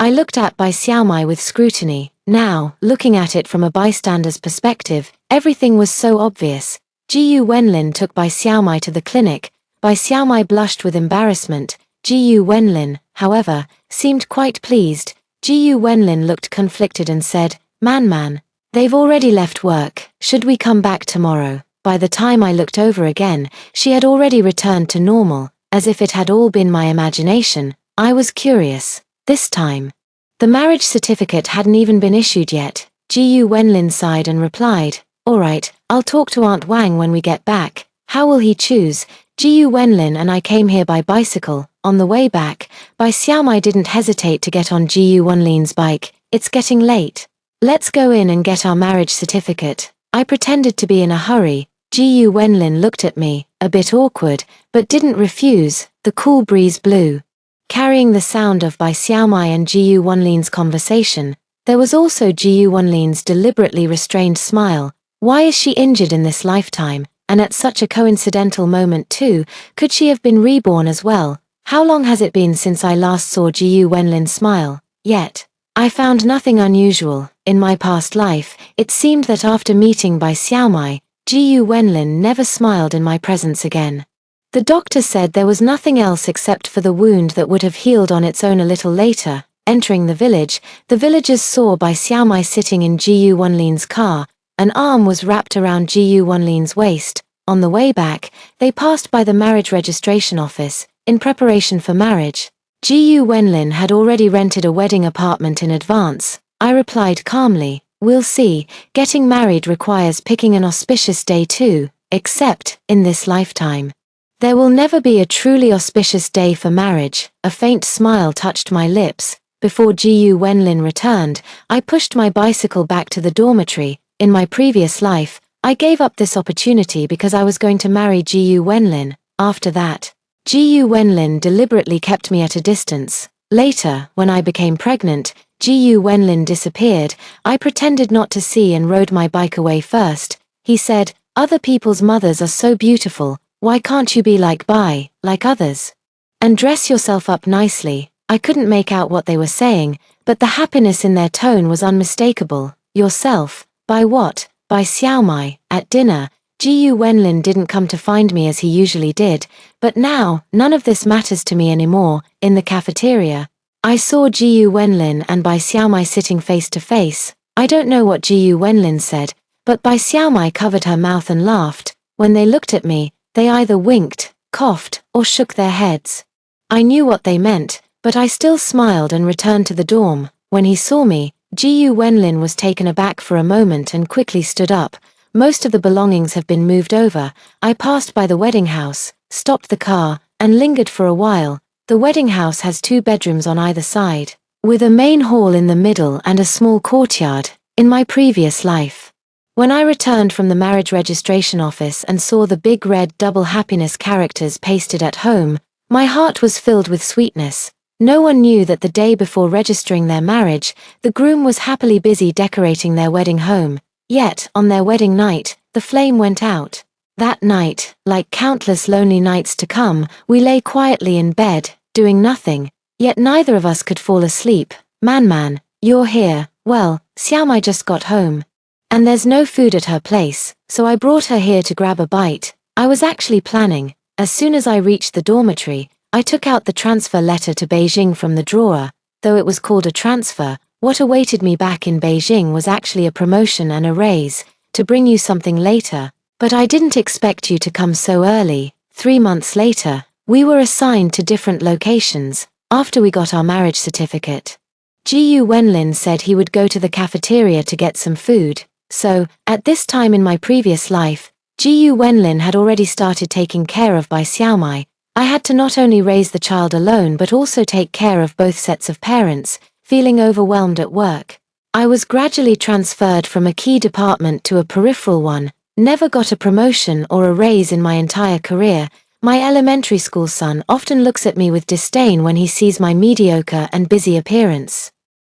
I looked at Bai Xiaomai with scrutiny. Now, looking at it from a bystander's perspective, everything was so obvious. Gu Wenlin took Bai Xiaomai to the clinic. Bai Xiaomai blushed with embarrassment. Gu Wenlin, however, seemed quite pleased. Gu Wenlin looked conflicted and said, Man, they've already left work. Should we come back tomorrow?" By the time I looked over again, she had already returned to normal, as if it had all been my imagination. I was curious. This time, the marriage certificate hadn't even been issued yet. Ji Wenlin sighed and replied, "Alright, I'll talk to Aunt Wang when we get back. How will he choose? Ji Wenlin and I came here by bicycle. On the way back, Bai Xiaomai didn't hesitate to get on Ji Wenlin's bike. It's getting late. Let's go in and get our marriage certificate." I pretended to be in a hurry. Ji Wenlin looked at me, a bit awkward, but didn't refuse. The cool breeze blew, carrying the sound of Bai Xiaomai and Ji Wenlin's conversation. There was also Ji Wenlin's deliberately restrained smile. Why is she injured in this lifetime, and at such a coincidental moment too? Could she have been reborn as well? How long has it been since I last saw Ji Wenlin smile? Yet, I found nothing unusual. In my past life, it seemed that after meeting Bai Xiaomai, Ji Wenlin never smiled in my presence again. The doctor said there was nothing else except for the wound that would have healed on its own a little later. Entering the village, the villagers saw Bai Xiaomai sitting in Ji Wenlin's car. An arm was wrapped around Ji Wenlin's waist. On the way back, they passed by the marriage registration office, in preparation for marriage. Ji Wenlin had already rented a wedding apartment in advance. I replied calmly, "We'll see. Getting married requires picking an auspicious day too, except, in this lifetime, there will never be a truly auspicious day for marriage." A faint smile touched my lips. Before Ji Wenlin returned, I pushed my bicycle back to the dormitory. In my previous life, I gave up this opportunity because I was going to marry Ji Wenlin. After that, Ji Wenlin deliberately kept me at a distance. Later, when I became pregnant, Ji Wenlin disappeared. I pretended not to see and rode my bike away first. He said, "Other people's mothers are so beautiful. Why can't you be like others? And dress yourself up nicely." I couldn't make out what they were saying, but the happiness in their tone was unmistakable. "Yourself? By what?" "By Xiaomai." At dinner, Ji Wenlin didn't come to find me as he usually did, but now, none of this matters to me anymore. In the cafeteria, I saw Ji Wenlin and Bai Xiaomai sitting face to face. I don't know what Ji Wenlin said, but Bai Xiaomai covered her mouth and laughed. When they looked at me, they either winked, coughed, or shook their heads. I knew what they meant, but I still smiled and returned to the dorm. When he saw me, Ji Wenlin was taken aback for a moment and quickly stood up. "Most of the belongings have been moved over." I passed by the wedding house, stopped the car, and lingered for a while. The wedding house has 2 bedrooms on either side, with a main hall in the middle and a small courtyard. In my previous life, when I returned from the marriage registration office and saw the big red double happiness characters pasted at home, my heart was filled with sweetness. No one knew that the day before registering their marriage, the groom was happily busy decorating their wedding home. Yet, on their wedding night, the flame went out. That night, like countless lonely nights to come, we lay quietly in bed, doing nothing. Yet neither of us could fall asleep. Man, you're here." "Well, Xiaomai just got home, and there's no food at her place, so I brought her here to grab a bite." I was actually planning. As soon as I reached the dormitory, I took out the transfer letter to Beijing from the drawer. Though it was called a transfer, what awaited me back in Beijing was actually a promotion and a raise. "To bring you something later, but I didn't expect you to come so early." 3 months later, we were assigned to different locations. After we got our marriage certificate, Ji Wenlin said he would go to the cafeteria to get some food. So, at this time in my previous life, Ji Wenlin had already started taking care of Bai Xiaomai. I had to not only raise the child alone but also take care of both sets of parents. Feeling overwhelmed at work, I was gradually transferred from a key department to a peripheral one. Never got a promotion or a raise in my entire career. My elementary school son often looks at me with disdain when he sees my mediocre and busy appearance.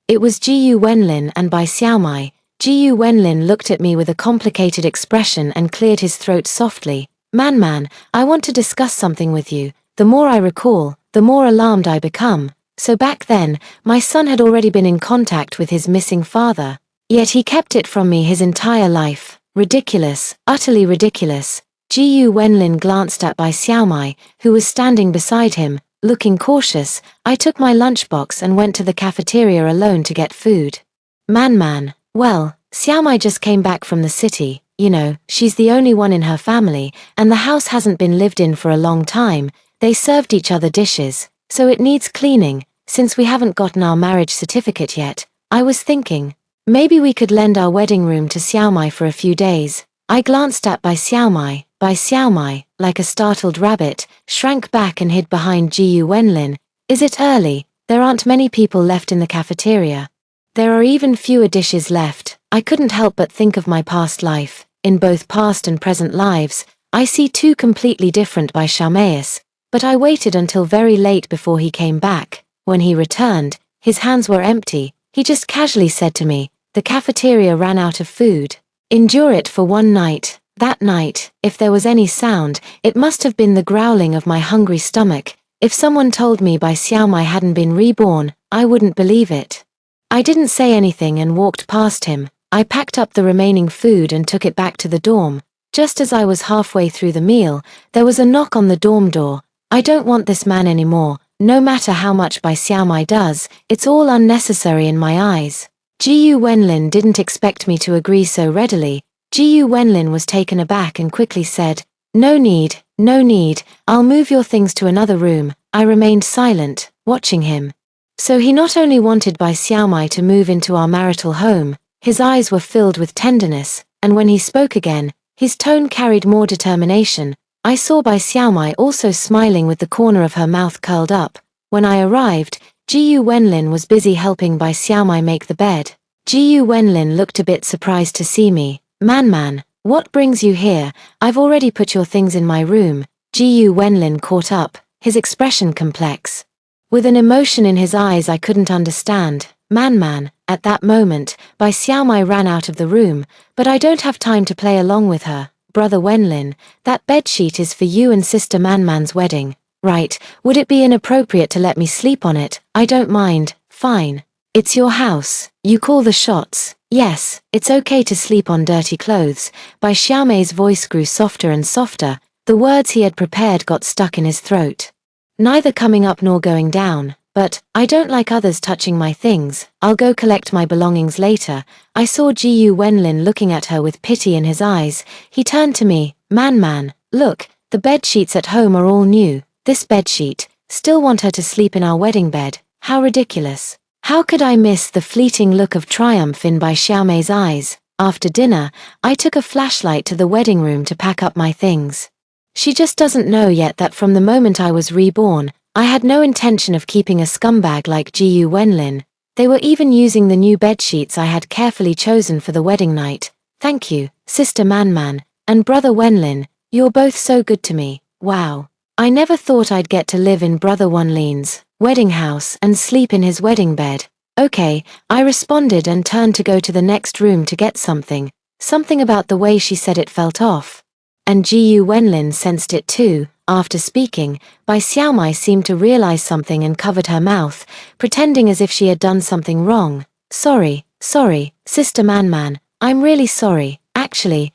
It was Ji Wenlin and Bai Xiaomai. Ji Wenlin looked at me with a complicated expression and cleared his throat softly. Man, I want to discuss something with you." The more I recall, the more alarmed I become. So back then, my son had already been in contact with his missing father. Yet he kept it from me his entire life. Ridiculous, utterly ridiculous. Ji Wenlin glanced at Bai Xiaomai, who was standing beside him, looking cautious. I took my lunchbox and went to the cafeteria alone to get food. Man, well, Xiaomai just came back from the city. You know, she's the only one in her family, and the house hasn't been lived in for a long time. They served each other dishes. so it needs cleaning. Since we haven't gotten our marriage certificate yet, I was thinking, maybe we could lend our wedding room to Xiaomai for a few days. I glanced at Bai Xiaomai, like a startled rabbit, shrank back and hid behind Jiyu Wenlin. Is it early? There aren't many people left in the cafeteria. There are even fewer dishes left. I couldn't help but think of my past life. In both past and present lives, I see two completely different Bai Xiaomais, but I waited until very late before he came back. When he returned, his hands were empty. He just casually said to me, "The cafeteria ran out of food. Endure it for one night." That night, if there was any sound, it must have been the growling of my hungry stomach. If someone told me Bai Xiaomai hadn't been reborn, I wouldn't believe it. I didn't say anything and walked past him. I packed up the remaining food and took it back to the dorm. Just as I was halfway through the meal, there was a knock on the dorm door. I don't want this man anymore. No matter how much Bai Xiaomai does, it's all unnecessary in my eyes. Jiyu Wenlin didn't expect me to agree so readily. Jiyu Wenlin was taken aback and quickly said, no need, I'll move your things to another room." I remained silent, watching him. So he not only wanted Bai Xiaomai to move into our marital home, his eyes were filled with tenderness, and when he spoke again, his tone carried more determination. I saw Bai Xiaomai also smiling with the corner of her mouth curled up. When I arrived, Jiyu Wenlin was busy helping Bai Xiaomai make the bed. Jiyu Wenlin looked a bit surprised to see me. Man, what brings you here? I've already put your things in my room." Jiyu Wenlin caught up, his expression complex. With an emotion in his eyes I couldn't understand. Man, at that moment, Bai Xiaomai ran out of the room, but I don't have time to play along with her. "Brother Wenlin, that bedsheet is for you and Sister Man's wedding. Right, would it be inappropriate to let me sleep on it? I don't mind." "Fine. It's your house. You call the shots." "Yes, it's okay to sleep on dirty clothes." Bai Xiaomai's voice grew softer and softer. The words he had prepared got stuck in his throat. "Neither coming up nor going down. But, I don't like others touching my things. I'll go collect my belongings later." I saw Jiyu Wenlin looking at her with pity in his eyes. He turned to me. Man, look, the bed sheets at home are all new. This bedsheet. Still want her to sleep in our wedding bed. How ridiculous." How could I miss the fleeting look of triumph in Bai Xiaomai's eyes? After dinner, I took a flashlight to the wedding room to pack up my things. She just doesn't know yet that from the moment I was reborn, I had no intention of keeping a scumbag like Jiyu Wenlin. They were even using the new bedsheets I had carefully chosen for the wedding night. "Thank you, Sister Man, and Brother Wenlin, you're both so good to me. Wow. I never thought I'd get to live in Brother Wenlin's wedding house and sleep in his wedding bed." "Okay," I responded and turned to go to the next room to get something. Something about the way she said it felt off. And Jiyu Wenlin sensed it too. After speaking, Bai Xiaomai seemed to realize something and covered her mouth, pretending as if she had done something wrong. Sorry, Sister Man, I'm really sorry. Actually,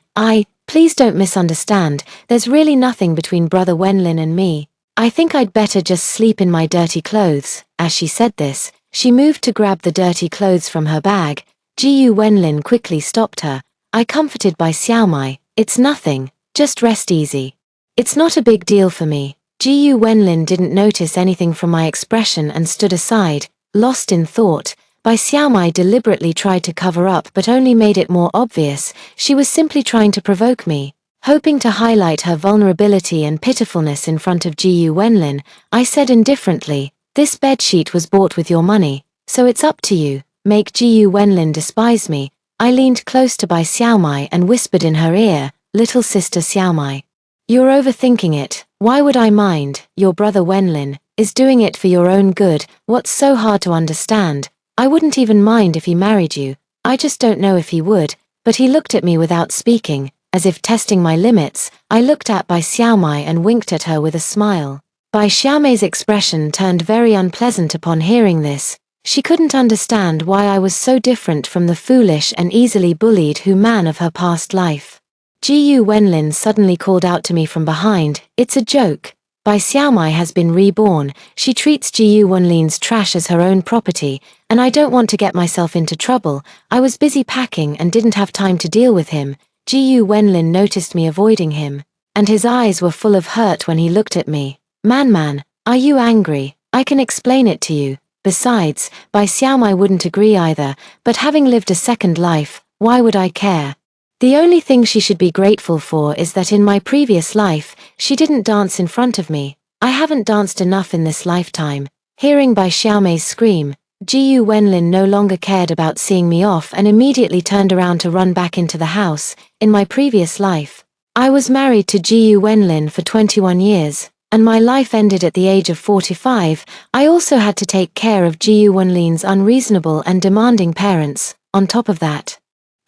please don't misunderstand, there's really nothing between Brother Wenlin and me. I think I'd better just sleep in my dirty clothes." As she said this, she moved to grab the dirty clothes from her bag. Jiyu Wenlin quickly stopped her. I comforted Bai Xiaomai. "It's nothing, just rest easy. It's not a big deal for me." Jiyu Wenlin didn't notice anything from my expression and stood aside, lost in thought. Bai Xiaomai deliberately tried to cover up but only made it more obvious. She was simply trying to provoke me. Hoping to highlight her vulnerability and pitifulness in front of Jiyu Wenlin, I said indifferently, "This bedsheet was bought with your money, so it's up to you. Make Jiyu Wenlin despise me." I leaned close to Bai Xiaomai and whispered in her ear, "Little Sister Xiaomai, you're overthinking it. Why would I mind? Your brother Wenlin is doing it for your own good. What's so hard to understand? I wouldn't even mind if he married you. I just don't know if he would." But he looked at me without speaking. As if testing my limits, I looked at Bai Xiaomai and winked at her with a smile. Bai Xiaomai's expression turned very unpleasant upon hearing this. She couldn't understand why I was so different from the foolish and easily bullied man of her past life. Jiyu Wenlin suddenly called out to me from behind, "It's a joke. Bai Xiaomai has been reborn. She treats Jiyu Wenlin's trash as her own property, and I don't want to get myself into trouble." I was busy packing and didn't have time to deal with him. Jiyu Wenlin noticed me avoiding him, and his eyes were full of hurt when he looked at me. Man, are you angry? I can explain it to you. Besides, Bai Xiaomai wouldn't agree either, but having lived a second life, why would I care? The only thing she should be grateful for is that in my previous life, she didn't dance in front of me. I haven't danced enough in this lifetime. Hearing Bai Xiaomei's scream, Jiyu Wenlin no longer cared about seeing me off and immediately turned around to run back into the house. In my previous life, I was married to Jiyu Wenlin for 21 years, and my life ended at the age of 45. I also had to take care of Jiyu Wenlin's unreasonable and demanding parents. On top of that,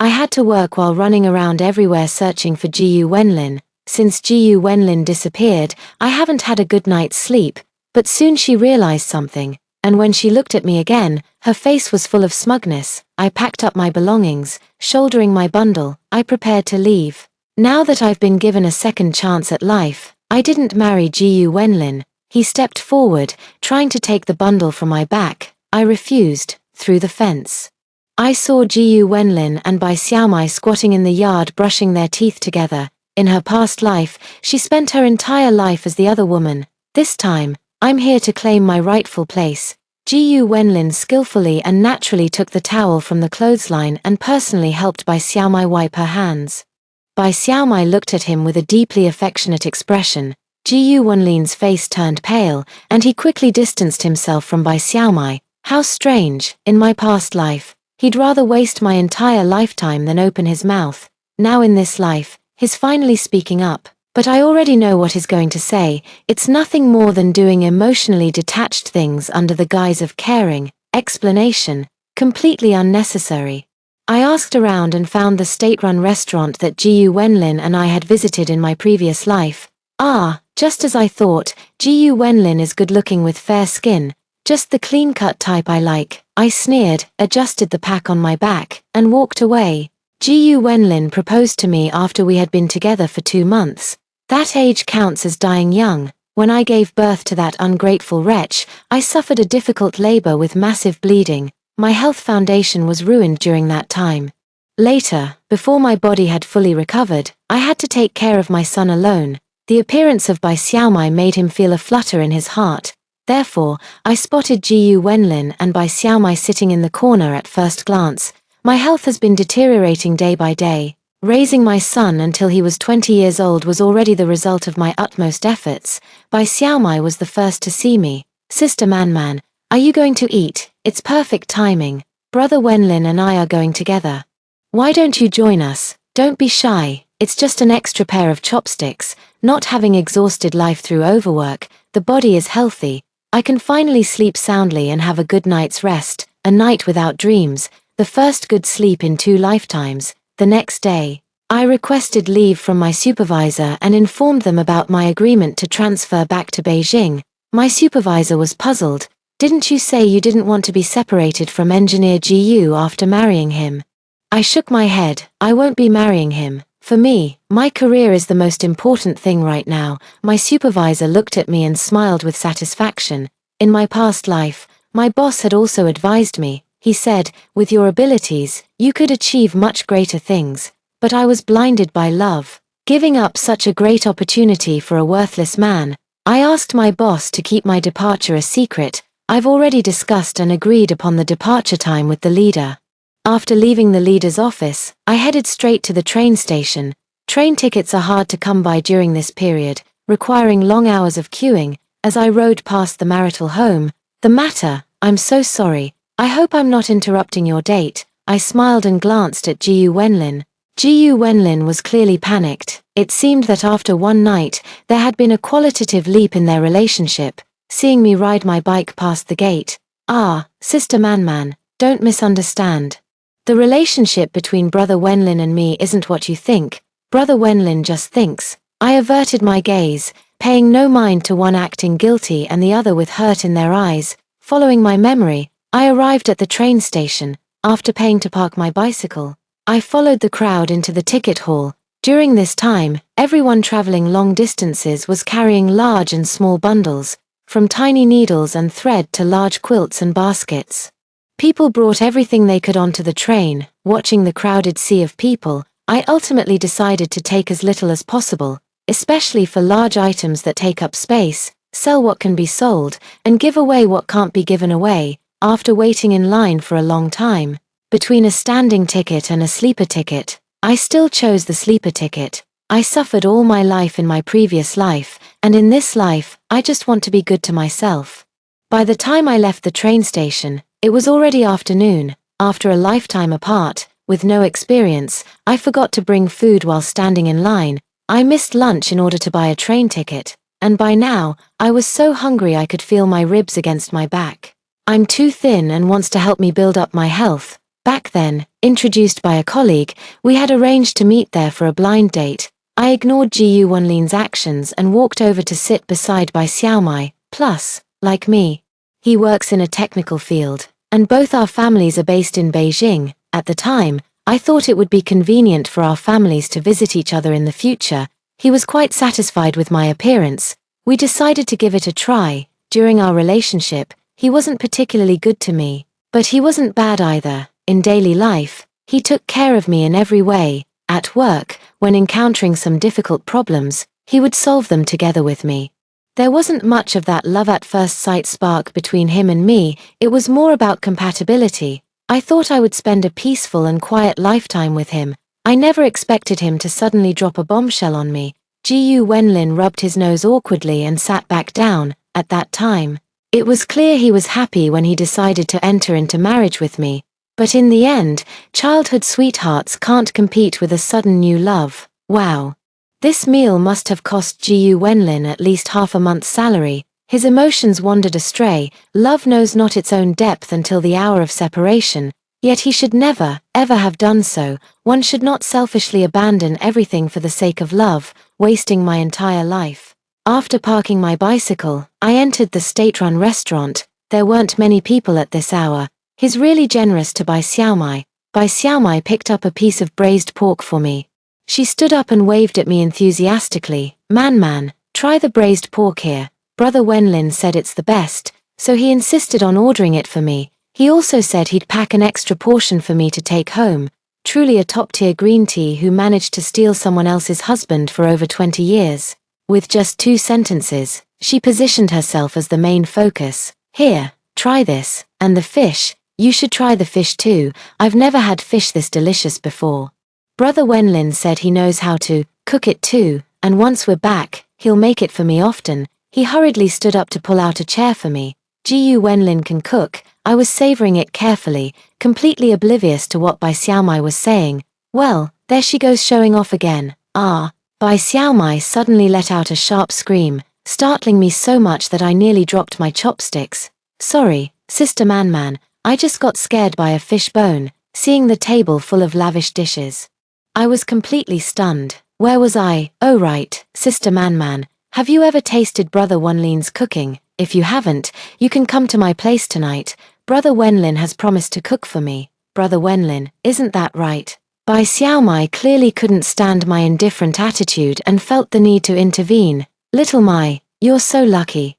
I had to work while running around everywhere searching for Jiyu Wenlin. Since Jiyu Wenlin disappeared, I haven't had a good night's sleep, but soon she realized something, and when she looked at me again, her face was full of smugness. I packed up my belongings, shouldering my bundle, I prepared to leave. Now that I've been given a second chance at life, I didn't marry Jiyu Wenlin. He stepped forward, trying to take the bundle from my back. I refused, through the fence. I saw Jiyu Wenlin and Bai Xiaomai squatting in the yard brushing their teeth together. In her past life, she spent her entire life as the other woman. This time, I'm here to claim my rightful place. Jiyu Wenlin skillfully and naturally took the towel from the clothesline and personally helped Bai Xiaomai wipe her hands. Bai Xiaomai looked at him with a deeply affectionate expression. Jiyu Wenlin's face turned pale, and he quickly distanced himself from Bai Xiaomai. How strange, in my past life, he'd rather waste my entire lifetime than open his mouth. Now in this life, he's finally speaking up, but I already know what he's going to say. It's nothing more than doing emotionally detached things under the guise of caring. Explanation, completely unnecessary. I asked around and found the state-run restaurant that Jiyu Wenlin and I had visited in my previous life. Ah, just as I thought, Jiyu Wenlin is good-looking with fair skin, just the clean-cut type I like. I sneered, adjusted the pack on my back, and walked away. Jiyu Wenlin proposed to me after we had been together for 2 months. That age counts as dying young. When I gave birth to that ungrateful wretch, I suffered a difficult labor with massive bleeding. My health foundation was ruined during that time. Later, before my body had fully recovered, I had to take care of my son alone. The appearance of Bai Xiaomai made him feel a flutter in his heart. Therefore, I spotted Jiyu Wenlin and Bai Xiaomai sitting in the corner at first glance. My health has been deteriorating day by day. Raising my son until he was 20 years old was already the result of my utmost efforts. Bai Xiaomai was the first to see me. Sister Man, are you going to eat? It's perfect timing. Brother Wenlin and I are going together. Why don't you join us? Don't be shy. It's just an extra pair of chopsticks. Not having exhausted life through overwork, the body is healthy. I can finally sleep soundly and have a good night's rest. A night without dreams. The first good sleep in 2 lifetimes. The next day, I requested leave from my supervisor and informed them about my agreement to transfer back to Beijing. My supervisor was puzzled. Didn't you say you didn't want to be separated from engineer Jiyu after marrying him? I shook my head. I won't be marrying him. For me, my career is the most important thing right now. My supervisor looked at me and smiled with satisfaction. In my past life, my boss had also advised me. He said, with your abilities, you could achieve much greater things. But I was blinded by love. Giving up such a great opportunity for a worthless man. I asked my boss to keep my departure a secret. I've already discussed and agreed upon the departure time with the leader. After leaving the leader's office, I headed straight to the train station. Train tickets are hard to come by during this period, requiring long hours of queuing. As I rode past the marital home, the matter, I'm so sorry. I hope I'm not interrupting your date. I smiled and glanced at Jiyu Wenlin. Jiyu Wenlin was clearly panicked. It seemed that after one night, there had been a qualitative leap in their relationship. Seeing me ride my bike past the gate. Ah, Sister Man, don't misunderstand. The relationship between Brother Wenlin and me isn't what you think. Brother Wenlin just thinks. I averted my gaze, paying no mind to one acting guilty and the other with hurt in their eyes. Following my memory, I arrived at the train station. After paying to park my bicycle, I followed the crowd into the ticket hall. During this time, everyone traveling long distances was carrying large and small bundles, from tiny needles and thread to large quilts and baskets. People brought everything they could onto the train. Watching the crowded sea of people, I ultimately decided to take as little as possible, especially for large items that take up space. sell what can be sold, and give away what can't be given away. After waiting in line for a long time, between a standing ticket and a sleeper ticket, I still chose the sleeper ticket. I suffered all my life in my previous life, and in this life, I just want to be good to myself. By the time I left the train station, it was already afternoon. After a lifetime apart, with no experience, I forgot to bring food while standing in line. I missed lunch in order to buy a train ticket, and by now, I was so hungry I could feel my ribs against my back. I'm too thin and wants to help me build up my health. Back then, introduced by a colleague, we had arranged to meet there for a blind date. I ignored Gu Wenlin's actions and walked over to sit beside Bai Xiaomai. Plus, like me, he works in a technical field, and both our families are based in Beijing. At the time, I thought it would be convenient for our families to visit each other in the future. He was quite satisfied with my appearance. We decided to give it a try. During our relationship, he wasn't particularly good to me, but he wasn't bad either. In daily life, he took care of me in every way. At work, when encountering some difficult problems, he would solve them together with me. There wasn't much of that love at first sight spark between him and me. It was more about compatibility. I thought I would spend a peaceful and quiet lifetime with him. I never expected him to suddenly drop a bombshell on me. Gu Wenlin rubbed his nose awkwardly and sat back down. At that time, it was clear he was happy when he decided to enter into marriage with me. But in the end, childhood sweethearts can't compete with a sudden new love. Wow. This meal must have cost Gu Wenlin at least half a month's salary. His emotions wandered astray. Love knows not its own depth until the hour of separation. Yet he should never, ever have done so. One should not selfishly abandon everything for the sake of love, wasting my entire life. After parking my bicycle, I entered the state-run restaurant. There weren't many people at this hour. He's really generous to Bai Xiaomai. Bai Xiaomai picked up a piece of braised pork for me. She stood up and waved at me enthusiastically. Man, try the braised pork here. Brother Wenlin said it's the best, so he insisted on ordering it for me. He also said he'd pack an extra portion for me to take home. Truly a top-tier green tea who managed to steal someone else's husband for over 20 years. With just 2 sentences, she positioned herself as the main focus. Here, try this, and the fish. You should try the fish too. I've never had fish this delicious before. Brother Wenlin said he knows how to cook it too, and once we're back, he'll make it for me often. He hurriedly stood up to pull out a chair for me. Gu Wenlin can cook. I was savoring it carefully, completely oblivious to what Bai Xiaomai was saying. Well, there she goes showing off again. Ah! Bai Xiaomai suddenly let out a sharp scream, startling me so much that I nearly dropped my chopsticks. Sorry, Sister Man, I just got scared by a fish bone, seeing the table full of lavish dishes. I was completely stunned. Where was I? Oh right, Sister Man, have you ever tasted Brother Wenlin's cooking? If you haven't, you can come to my place tonight. Brother Wenlin has promised to cook for me. Brother Wenlin, isn't that right? Bai Xiaomai clearly couldn't stand my indifferent attitude and felt the need to intervene. Little Mai, you're so lucky.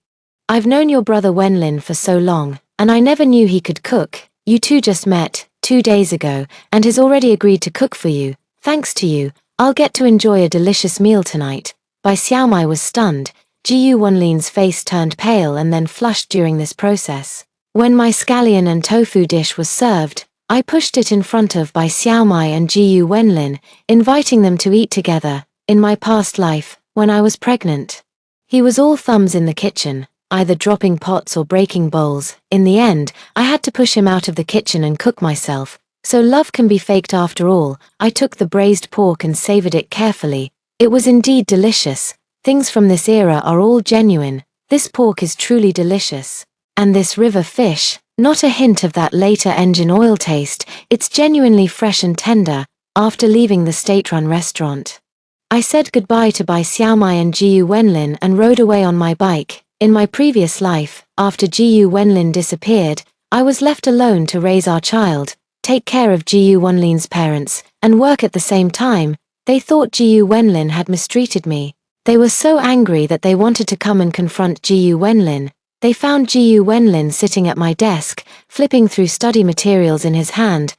I've known your brother Wenlin for so long, and I never knew he could cook. You two just met 2 days ago, and has already agreed to cook for you. Thanks to you, I'll get to enjoy a delicious meal tonight. Bai Xiaomai was stunned. Gu Wenlin's face turned pale and then flushed during this process. When my scallion and tofu dish was served, I pushed it in front of Bai Xiaomai and Gu Wenlin, inviting them to eat together. In my past life, when I was pregnant, he was all thumbs in the kitchen, either dropping pots or breaking bowls. In the end, I had to push him out of the kitchen and cook myself. So love can be faked after all. I took the braised pork and savored it carefully. It was indeed delicious. Things from this era are all genuine. This pork is truly delicious. And this river fish, not a hint of that later engine oil taste, it's genuinely fresh and tender. After leaving the state-run restaurant, I said goodbye to Bai Xiaomai and Gu Wenlin and rode away on my bike. In my previous life, after Gu Wenlin disappeared, I was left alone to raise our child, take care of Gu Wenlin's parents, and work at the same time. They thought Gu Wenlin had mistreated me. They were so angry that they wanted to come and confront Gu Wenlin. They found Gu Wenlin sitting at my desk, flipping through study materials in his hand.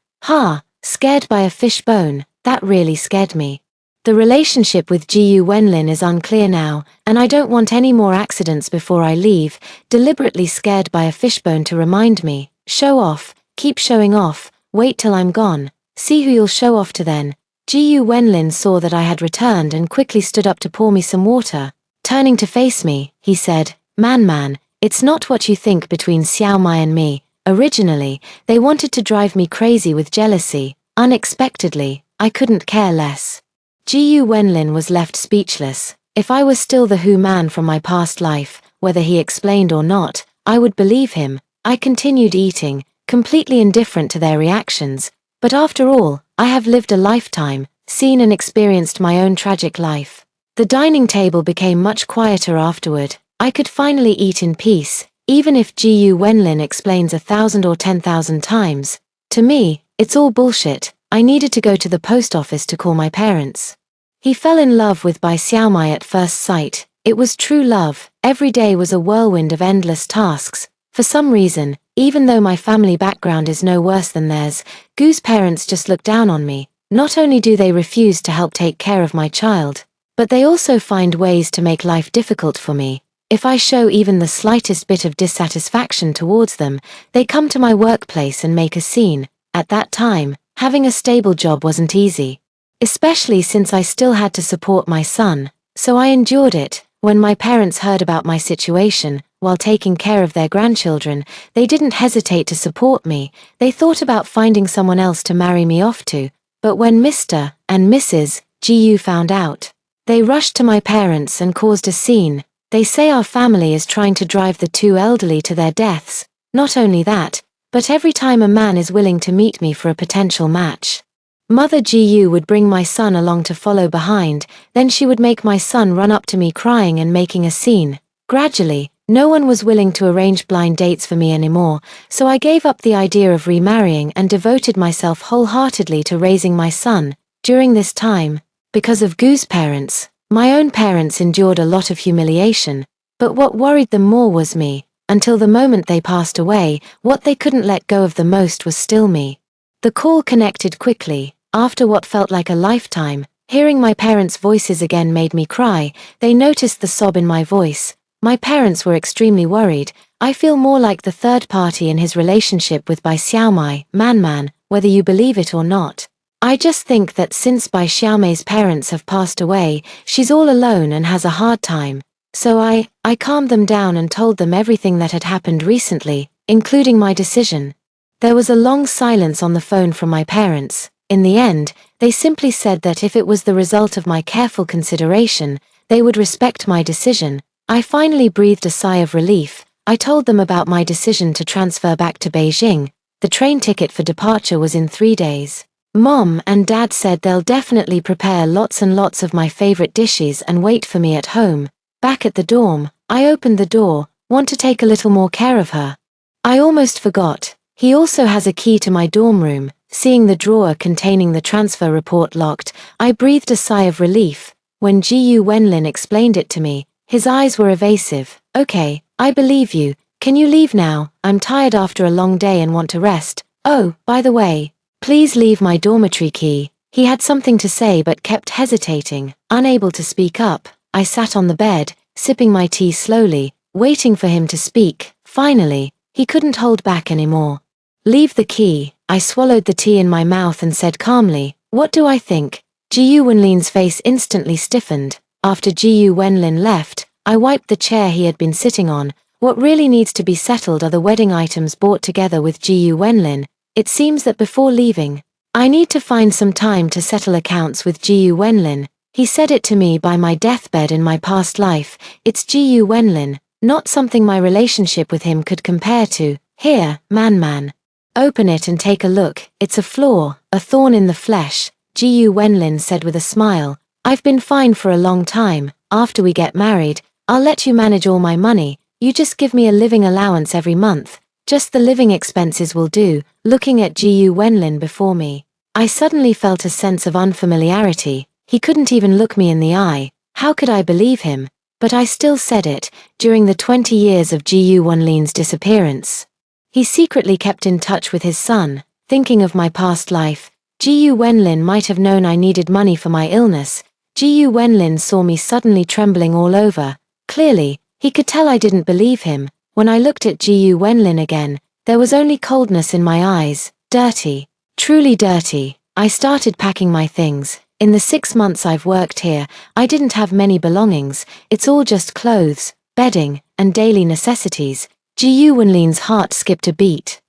Scared by a fish bone, that really scared me. The relationship with Ji Wenlin is unclear now, and I don't want any more accidents before I leave, deliberately scared by a fishbone to remind me, show off, keep showing off, wait till I'm gone, see who you'll show off to then. Ji Wenlin saw that I had returned and quickly stood up to pour me some water. Turning to face me, he said, Man, it's not what you think between Xiao Mai and me. Originally, they wanted to drive me crazy with jealousy. Unexpectedly, I couldn't care less. Ji Wenlin was left speechless. If I was still the Hu man from my past life, whether he explained or not, I would believe him. I continued eating, completely indifferent to their reactions. But after all, I have lived a lifetime, seen and experienced my own tragic life. The dining table became much quieter afterward. I could finally eat in peace, even if Ji Wenlin explains 1,000 or 10,000 times. To me, it's all bullshit. I needed to go to the post office to call my parents. He fell in love with Bai Xiaomai at first sight. It was true love. Every day was a whirlwind of endless tasks. For some reason, even though my family background is no worse than theirs, Gu's parents just look down on me. Not only do they refuse to help take care of my child, but they also find ways to make life difficult for me. If I show even the slightest bit of dissatisfaction towards them, they come to my workplace and make a scene. At that time, having a stable job wasn't easy, especially since I still had to support my son, so I endured it. When my parents heard about my situation, while taking care of their grandchildren, they didn't hesitate to support me. They thought about finding someone else to marry me off to, but when Mr. and Mrs. Gu found out, they rushed to my parents and caused a scene. They say our family is trying to drive the two elderly to their deaths. Not only that, but every time a man is willing to meet me for a potential match, Mother Gu would bring my son along to follow behind, then she would make my son run up to me crying and making a scene. Gradually, no one was willing to arrange blind dates for me anymore, so I gave up the idea of remarrying and devoted myself wholeheartedly to raising my son. During this time, because of Gu's parents, my own parents endured a lot of humiliation, but what worried them more was me. Until the moment they passed away, what they couldn't let go of the most was still me. The call connected quickly. After what felt like a lifetime, hearing my parents' voices again made me cry. They noticed the sob in my voice. My parents were extremely worried. I feel more like the third party in his relationship with Bai Xiaomai, Man, whether you believe it or not. I just think that since Bai Xiaomai's parents have passed away, she's all alone and has a hard time. So I calmed them down and told them everything that had happened recently, including my decision. There was a long silence on the phone from my parents. In the end, they simply said that if it was the result of my careful consideration, they would respect my decision. I finally breathed a sigh of relief. I told them about my decision to transfer back to Beijing. The train ticket for departure was in 3 days. Mom and Dad said they'll definitely prepare lots and lots of my favorite dishes and wait for me at home. Back at the dorm, I opened the door, want to take a little more care of her. I almost forgot. He also has a key to my dorm room. Seeing the drawer containing the transfer report locked, I breathed a sigh of relief. When Ji Wenlin explained it to me, his eyes were evasive. Okay, I believe you. Can you leave now? I'm tired after a long day and want to rest. Oh, by the way, please leave my dormitory key. He had something to say but kept hesitating, unable to speak up. I sat on the bed, sipping my tea slowly, waiting for him to speak. Finally, he couldn't hold back anymore. Leave the key. I swallowed the tea in my mouth and said calmly, what do I think? Ji Wenlin's face instantly stiffened. After Ji Wenlin left, I wiped the chair he had been sitting on. What really needs to be settled are the wedding items bought together with Ji Wenlin. It seems that before leaving, I need to find some time to settle accounts with Ji Wenlin. He said it to me by my deathbed in my past life. It's Ji Wenlin, not something my relationship with him could compare to. Here, man. Open it and take a look. It's a flaw, a thorn in the flesh, Ji Wenlin said with a smile. I've been fine for a long time. After we get married, I'll let you manage all my money. You just give me a living allowance every month. Just the living expenses will do. Looking at Ji Wenlin before me, I suddenly felt a sense of unfamiliarity. He couldn't even look me in the eye. How could I believe him? But I still said it. During the 20 years of Ji Wenlin's disappearance, he secretly kept in touch with his son. Thinking of my past life, Ji Wenlin might have known I needed money for my illness. Ji Wenlin saw me suddenly trembling all over. Clearly, he could tell I didn't believe him. When I looked at Ji Wenlin again, there was only coldness in my eyes. Dirty. Truly dirty. I started packing my things. In the 6 months I've worked here, I didn't have many belongings. It's all just clothes, bedding, and daily necessities. Ji Wenlin's heart skipped a beat.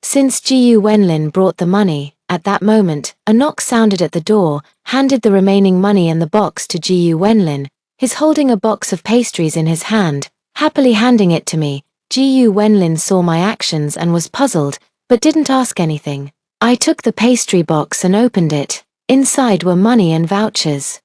Since Ji Wenlin brought the money, at that moment, a knock sounded at the door, handed the remaining money and the box to Ji Wenlin. He's holding a box of pastries in his hand, happily handing it to me. Ji Wenlin saw my actions and was puzzled, but didn't ask anything. I took the pastry box and opened it. Inside were money and vouchers.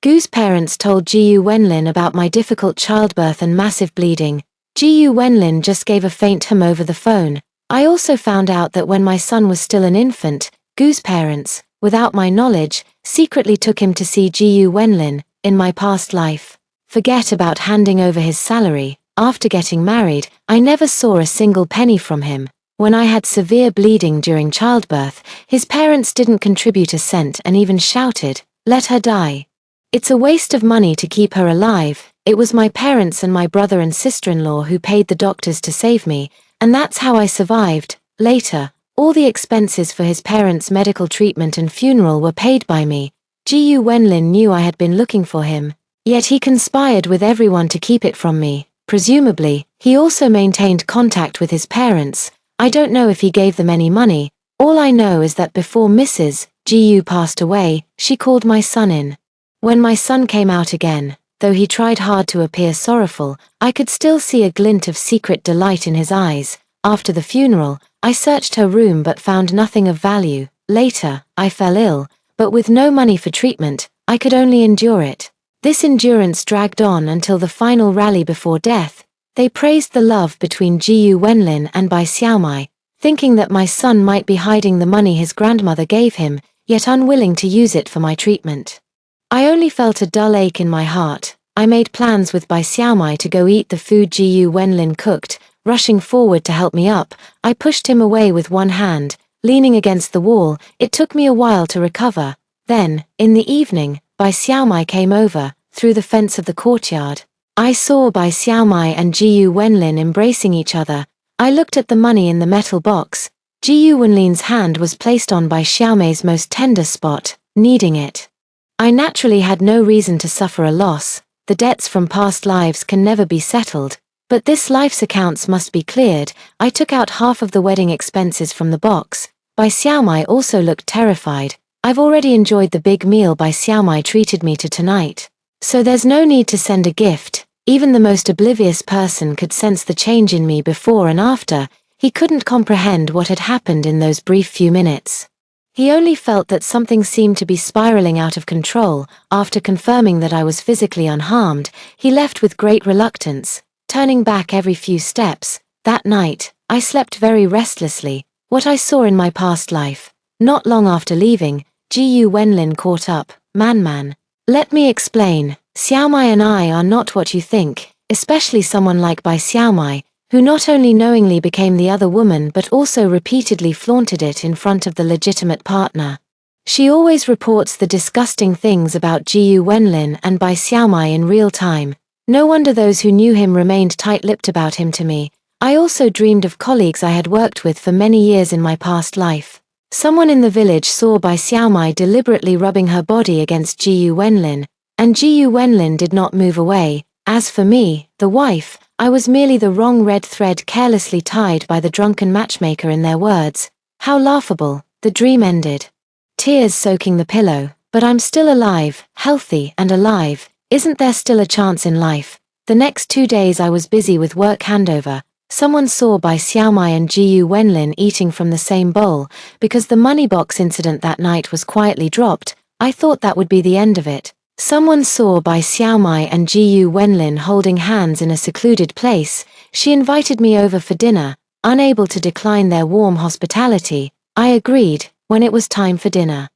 Gu's parents told Ji Wenlin about my difficult childbirth and massive bleeding. Ji Wenlin just gave a faint hum over the phone. I also found out that when my son was still an infant, Gu's parents, without my knowledge, secretly took him to see Ji Wenlin. In my past life. Forget about handing over his salary. After getting married, I never saw a single penny from him. When I had severe bleeding during childbirth, his parents didn't contribute a cent and even shouted, "Let her die. It's a waste of money to keep her alive." It was my parents and my brother and sister-in-law who paid the doctors to save me, and that's how I survived. Later, all the expenses for his parents' medical treatment and funeral were paid by me. Ji Wenlin knew I had been looking for him, yet he conspired with everyone to keep it from me. Presumably, he also maintained contact with his parents. I don't know if he gave them any money. All I know is that before Mrs. Ji passed away, she called my son in. When my son came out again, though he tried hard to appear sorrowful, I could still see a glint of secret delight in his eyes. After the funeral, I searched her room but found nothing of value. Later, I fell ill, but with no money for treatment, I could only endure it. This endurance dragged on until the final rally before death. They praised the love between Ji Wenlin and Bai Xiaomai, thinking that my son might be hiding the money his grandmother gave him, yet unwilling to use it for my treatment. I only felt a dull ache in my heart. I made plans with Bai Xiaomai to go eat the food Ji Wenlin cooked. Rushing forward to help me up, I pushed him away with one hand, leaning against the wall. It took me a while to recover. Then, in the evening, Bai Xiaomai came over, through the fence of the courtyard. I saw Bai Xiaomai and Ji Wenlin embracing each other. I looked at the money in the metal box. Ji Wenlin's hand was placed on Bai Xiaomai's most tender spot, kneading it. I naturally had no reason to suffer a loss. The debts from past lives can never be settled, but this life's accounts must be cleared. I took out half of the wedding expenses from the box. Bai Xiaomai also looked terrified. I've already enjoyed the big meal Bai Xiaomai treated me to tonight. So there's no need to send a gift. Even the most oblivious person could sense the change in me before and after. He couldn't comprehend what had happened in those brief few minutes. He only felt that something seemed to be spiraling out of control. After confirming that I was physically unharmed, he left with great reluctance, turning back every few steps. That night, I slept very restlessly. What I saw in my past life. Not long after leaving, Ji Wenlin caught up. Man. Let me explain. Xiaomai and I are not what you think, especially someone like Bai Xiaomai, who not only knowingly became the other woman but also repeatedly flaunted it in front of the legitimate partner. She always reports the disgusting things about Ji Wenlin and Bai Xiaomai in real time. No wonder those who knew him remained tight-lipped about him to me. I also dreamed of colleagues I had worked with for many years in my past life. Someone in the village saw Bai Xiaomai deliberately rubbing her body against Ji Wenlin, and Ji Wenlin did not move away. As for me, the wife, I was merely the wrong red thread carelessly tied by the drunken matchmaker in their words. How laughable. The dream ended. Tears soaking the pillow, but I'm still alive, healthy and alive. Isn't there still a chance in life? The next 2 days I was busy with work handover. Someone saw Bai Xiaomai and Ji Wenlin eating from the same bowl. Because the money box incident that night was quietly dropped, I thought that would be the end of it. Someone saw Bai Xiaomai and Ji Wenlin holding hands in a secluded place. She invited me over for dinner. Unable to decline their warm hospitality, I agreed. When it was time for dinner,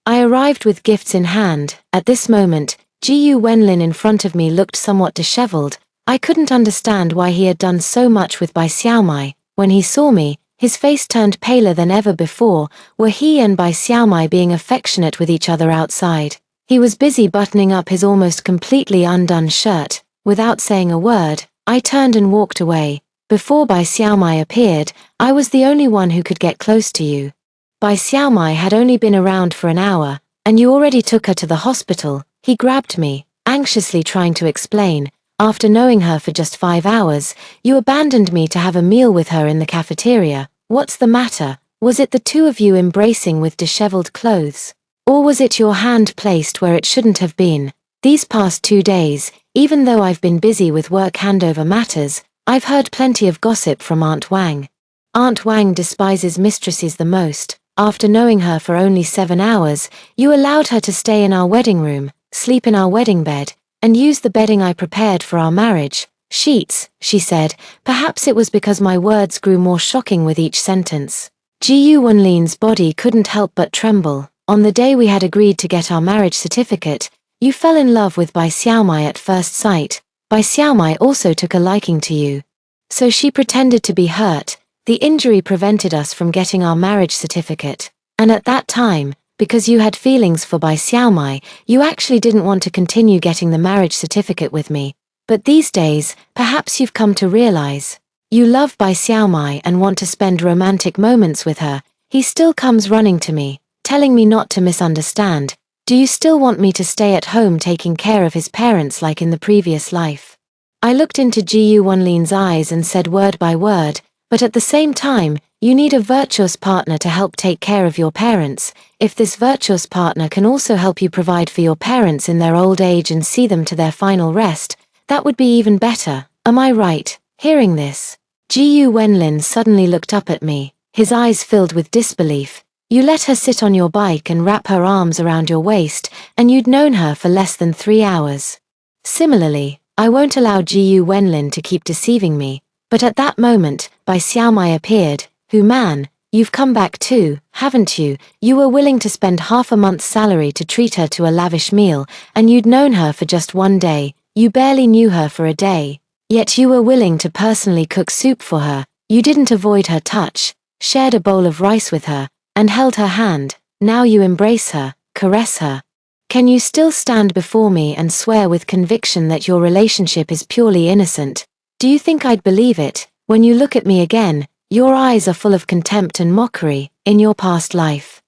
I arrived with gifts in hand. At this moment, Ji Wenlin in front of me looked somewhat disheveled. I couldn't understand why he had done so much with Bai Xiaomai. When he saw me, his face turned paler than ever before. Were he and Bai Xiaomai being affectionate with each other outside? He was busy buttoning up his almost completely undone shirt. Without saying a word, I turned and walked away. Before Bai Xiaomai appeared, I was the only one who could get close to you. Bai Xiaomai had only been around for an hour, and you already took her to the hospital. He grabbed me, anxiously trying to explain. After knowing her for just 5 hours, you abandoned me to have a meal with her in the cafeteria. What's the matter? Was it the two of you embracing with disheveled clothes? Or was it your hand placed where it shouldn't have been? These past 2 days, even though I've been busy with work handover matters, I've heard plenty of gossip from Aunt Wang. Aunt Wang despises mistresses the most. After knowing her for only 7 hours, you allowed her to stay in our wedding room, sleep in our wedding bed, and use the bedding I prepared for our marriage. Sheets, she said. Perhaps it was because my words grew more shocking with each sentence. Ji Wenlin's body couldn't help but tremble. On the day we had agreed to get our marriage certificate, you fell in love with Bai Xiaomai at first sight. Bai Xiaomai also took a liking to you. So she pretended to be hurt. The injury prevented us from getting our marriage certificate. And at that time, because you had feelings for Bai Xiaomai, you actually didn't want to continue getting the marriage certificate with me. But these days, perhaps you've come to realize. You love Bai Xiaomai and want to spend romantic moments with her. He still comes running to me, telling me not to misunderstand. Do you still want me to stay at home taking care of his parents like in the previous life? I looked into Ji Wenlin's eyes and said word by word, but at the same time, you need a virtuous partner to help take care of your parents. If this virtuous partner can also help you provide for your parents in their old age and see them to their final rest, that would be even better. Am I right? Hearing this, Ji Wenlin suddenly looked up at me, his eyes filled with disbelief. You let her sit on your bike and wrap her arms around your waist, and you'd known her for less than 3 hours. Similarly, I won't allow Ji Wenlin to keep deceiving me. But at that moment, Bai Xiaomai appeared. Hu Man, you've come back too, haven't you? You were willing to spend half a month's salary to treat her to a lavish meal, and you'd known her for just 1 day. You barely knew her for a day. Yet you were willing to personally cook soup for her. You didn't avoid her touch, shared a bowl of rice with her, and held her hand. Now you embrace her, caress her. Can you still stand before me and swear with conviction that your relationship is purely innocent? Do you think I'd believe it? When you look at me again, your eyes are full of contempt and mockery. In your past life,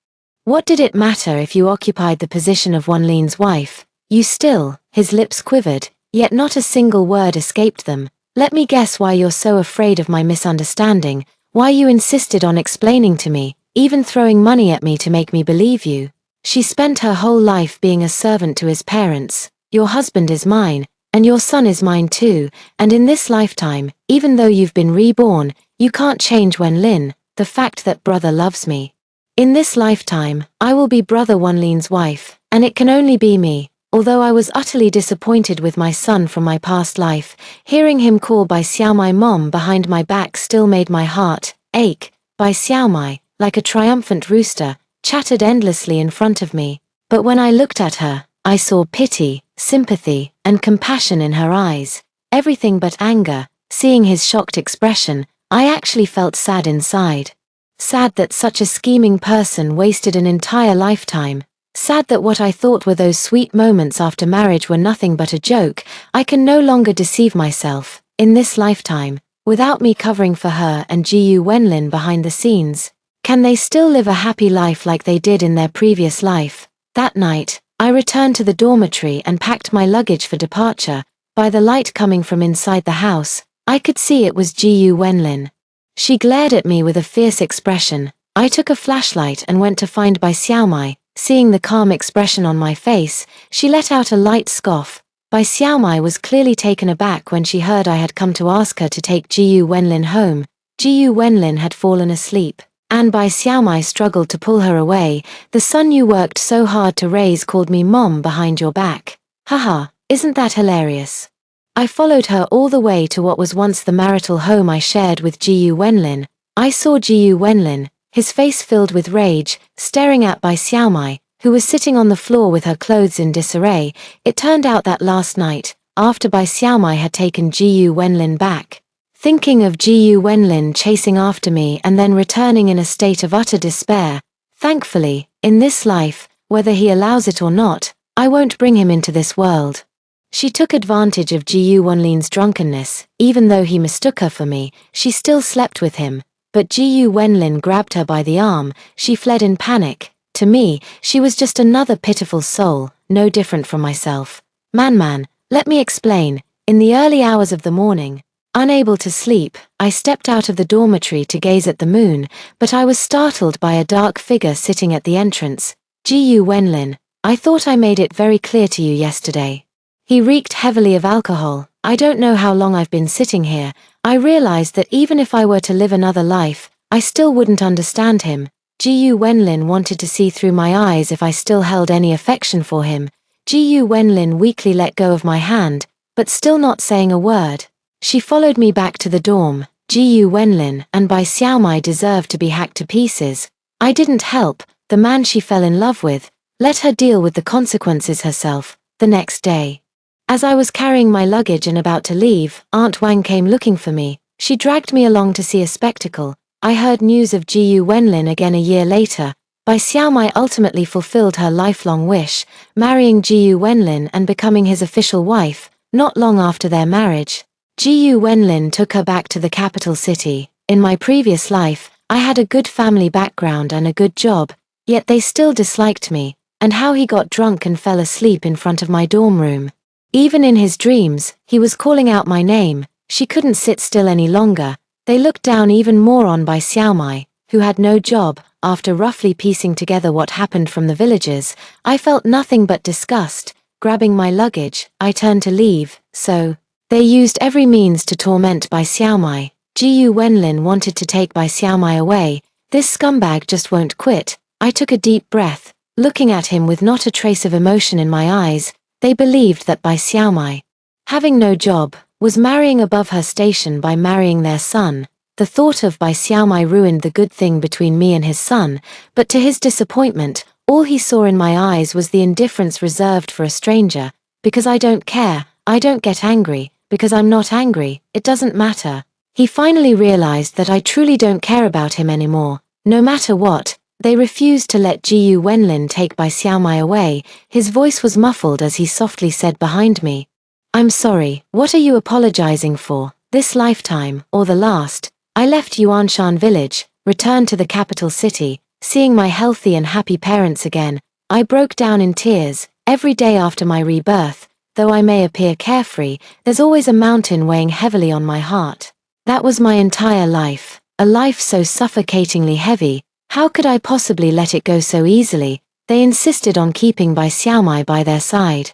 what did it matter if you occupied the position of Wenlin's wife? You still, his lips quivered, yet not a single word escaped them. Let me guess why you're so afraid of my misunderstanding, why you insisted on explaining to me, even throwing money at me to make me believe you. She spent her whole life being a servant to his parents. Your husband is mine, and your son is mine too, and in this lifetime, even though you've been reborn, you can't change Wenlin, the fact that brother loves me. In this lifetime, I will be brother Wenlin's wife, and it can only be me. Although I was utterly disappointed with my son from my past life, hearing him call Bai Xiaomai mom behind my back still made my heart ache. Bai Xiaomai, like a triumphant rooster, chattered endlessly in front of me, but when I looked at her, I saw pity, sympathy, and compassion in her eyes, everything but anger. Seeing his shocked expression, I actually felt sad inside. Sad that such a scheming person wasted an entire lifetime. Sad that what I thought were those sweet moments after marriage were nothing but a joke. I can no longer deceive myself. In this lifetime, without me covering for her and Ji Wenlin behind the scenes, can they still live a happy life like they did in their previous life? That night, I returned to the dormitory and packed my luggage for departure. By the light coming from inside the house, I could see it was Ji Wenlin. She glared at me with a fierce expression. I took a flashlight and went to find Bai Xiaomai. Seeing the calm expression on my face, she let out a light scoff. Bai Xiaomai was clearly taken aback when she heard I had come to ask her to take Ji Wenlin home. Ji Wenlin had fallen asleep, and Bai Xiaomai struggled to pull her away. The son you worked so hard to raise called me mom behind your back. Haha, isn't that hilarious? I followed her all the way to what was once the marital home I shared with Ji Wenlin. I saw Ji Wenlin, his face filled with rage, staring at Bai Xiaomai, who was sitting on the floor with her clothes in disarray. It turned out that last night, after Bai Xiaomai had taken Ji Wenlin back, thinking of Ji Wenlin chasing after me and then returning in a state of utter despair. Thankfully, in this life, whether he allows it or not, I won't bring him into this world. She took advantage of Ji Wenlin's drunkenness. Even though he mistook her for me, she still slept with him. But Ji Wenlin grabbed her by the arm. She fled in panic. To me, she was just another pitiful soul, no different from myself. Man, let me explain. In the early hours of the morning, unable to sleep, I stepped out of the dormitory to gaze at the moon, but I was startled by a dark figure sitting at the entrance. Ji Wenlin, I thought I made it very clear to you yesterday. He reeked heavily of alcohol. I don't know how long I've been sitting here. I realized that even if I were to live another life, I still wouldn't understand him. Ji Wenlin wanted to see through my eyes if I still held any affection for him. Ji Wenlin weakly let go of my hand, but still not saying a word. She followed me back to the dorm. Ji Wenlin and Bai Xiaomai deserved to be hacked to pieces. I didn't help. The man she fell in love with. Let her deal with the consequences herself. The next day, as I was carrying my luggage and about to leave, Aunt Wang came looking for me. She dragged me along to see a spectacle. I heard news of Ji Wenlin again a year later. Bai Xiaomai ultimately fulfilled her lifelong wish, marrying Ji Wenlin and becoming his official wife. Not long after their marriage, Ji Wenlin took her back to the capital city. In my previous life, I had a good family background and a good job, yet they still disliked me, and how he got drunk and fell asleep in front of my dorm room. Even in his dreams, he was calling out my name. She couldn't sit still any longer. They looked down even more on Bai Xiaomai, who had no job. After roughly piecing together what happened from the villagers, I felt nothing but disgust. Grabbing my luggage, I turned to leave. So, they used every means to torment Bai Xiaomai. Ji Wenlin wanted to take Bai Xiaomai away. This scumbag just won't quit. I took a deep breath, looking at him with not a trace of emotion in my eyes. They believed that Bai Xiaomai, having no job, was marrying above her station by marrying their son. The thought of Bai Xiaomai ruined the good thing between me and his son, but to his disappointment, all he saw in my eyes was the indifference reserved for a stranger. Because I don't care, I don't get angry. Because I'm not angry, it doesn't matter. He finally realized that I truly don't care about him anymore. No matter what, they refused to let Ji Wenlin take Bai Xiaomai away. His voice was muffled as he softly said behind me, I'm sorry, what are you apologizing for? This lifetime, or the last? I left Yuanshan village, returned to the capital city. Seeing my healthy and happy parents again, I broke down in tears. Every day after my rebirth, though I may appear carefree, there's always a mountain weighing heavily on my heart. That was my entire life, a life so suffocatingly heavy. How could I possibly let it go so easily? They insisted on keeping Bai Xiaomai by their side,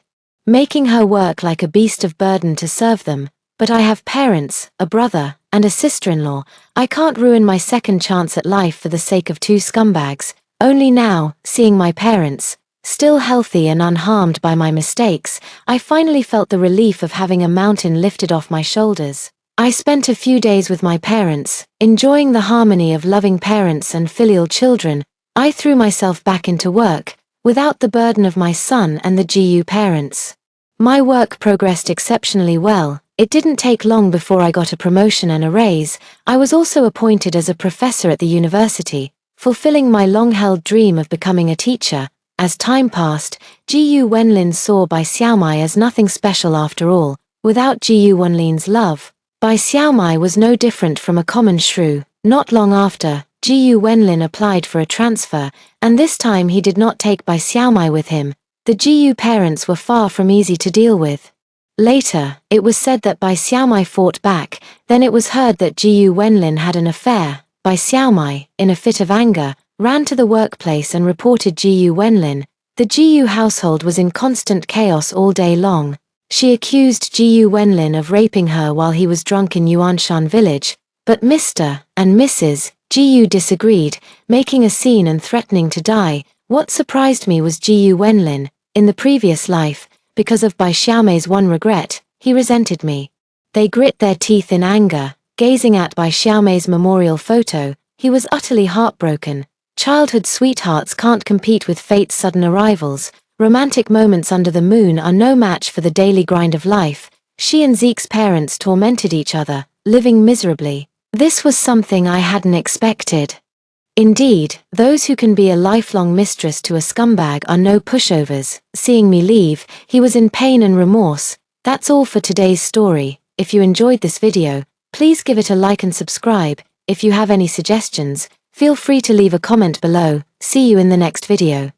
making her work like a beast of burden to serve them. But I have parents, a brother, and a sister-in-law. I can't ruin my second chance at life for the sake of two scumbags. Only now, seeing my parents, still healthy and unharmed by my mistakes, I finally felt the relief of having a mountain lifted off my shoulders. I spent a few days with my parents, enjoying the harmony of loving parents and filial children. I threw myself back into work, without the burden of my son and the GU parents. My work progressed exceptionally well. It didn't take long before I got a promotion and a raise. I was also appointed as a professor at the university, fulfilling my long-held dream of becoming a teacher. As time passed, Ji Wenlin saw Bai Xiaomai as nothing special after all. Without Ji Wenlin's love, Bai Xiaomai was no different from a common shrew. Not long after, Ji Wenlin applied for a transfer, and this time he did not take Bai Xiaomai with him. The Ji parents were far from easy to deal with. Later, it was said that Bai Xiaomai fought back. Then it was heard that Ji Wenlin had an affair. Bai Xiaomai, in a fit of anger, ran to the workplace and reported Ji Wenlin. The Ji household was in constant chaos all day long. She accused Ji Wenlin of raping her while he was drunk in Yuanshan village, but Mr. and Mrs. Ji disagreed, making a scene and threatening to die. What surprised me was Ji Wenlin. In the previous life, because of Bai Xiaomai's one regret, he resented me. They grit their teeth in anger, gazing at Bai Xiaomai's memorial photo. He was utterly heartbroken. Childhood sweethearts can't compete with fate's sudden arrivals. Romantic moments under the moon are no match for the daily grind of life. She and Zeke's parents tormented each other, living miserably. This was something I hadn't expected. Indeed, those who can be a lifelong mistress to a scumbag are no pushovers. Seeing me leave, he was in pain and remorse. That's all for today's story. If you enjoyed this video, please give it a like and subscribe. If you have any suggestions, feel free to leave a comment below. See you in the next video.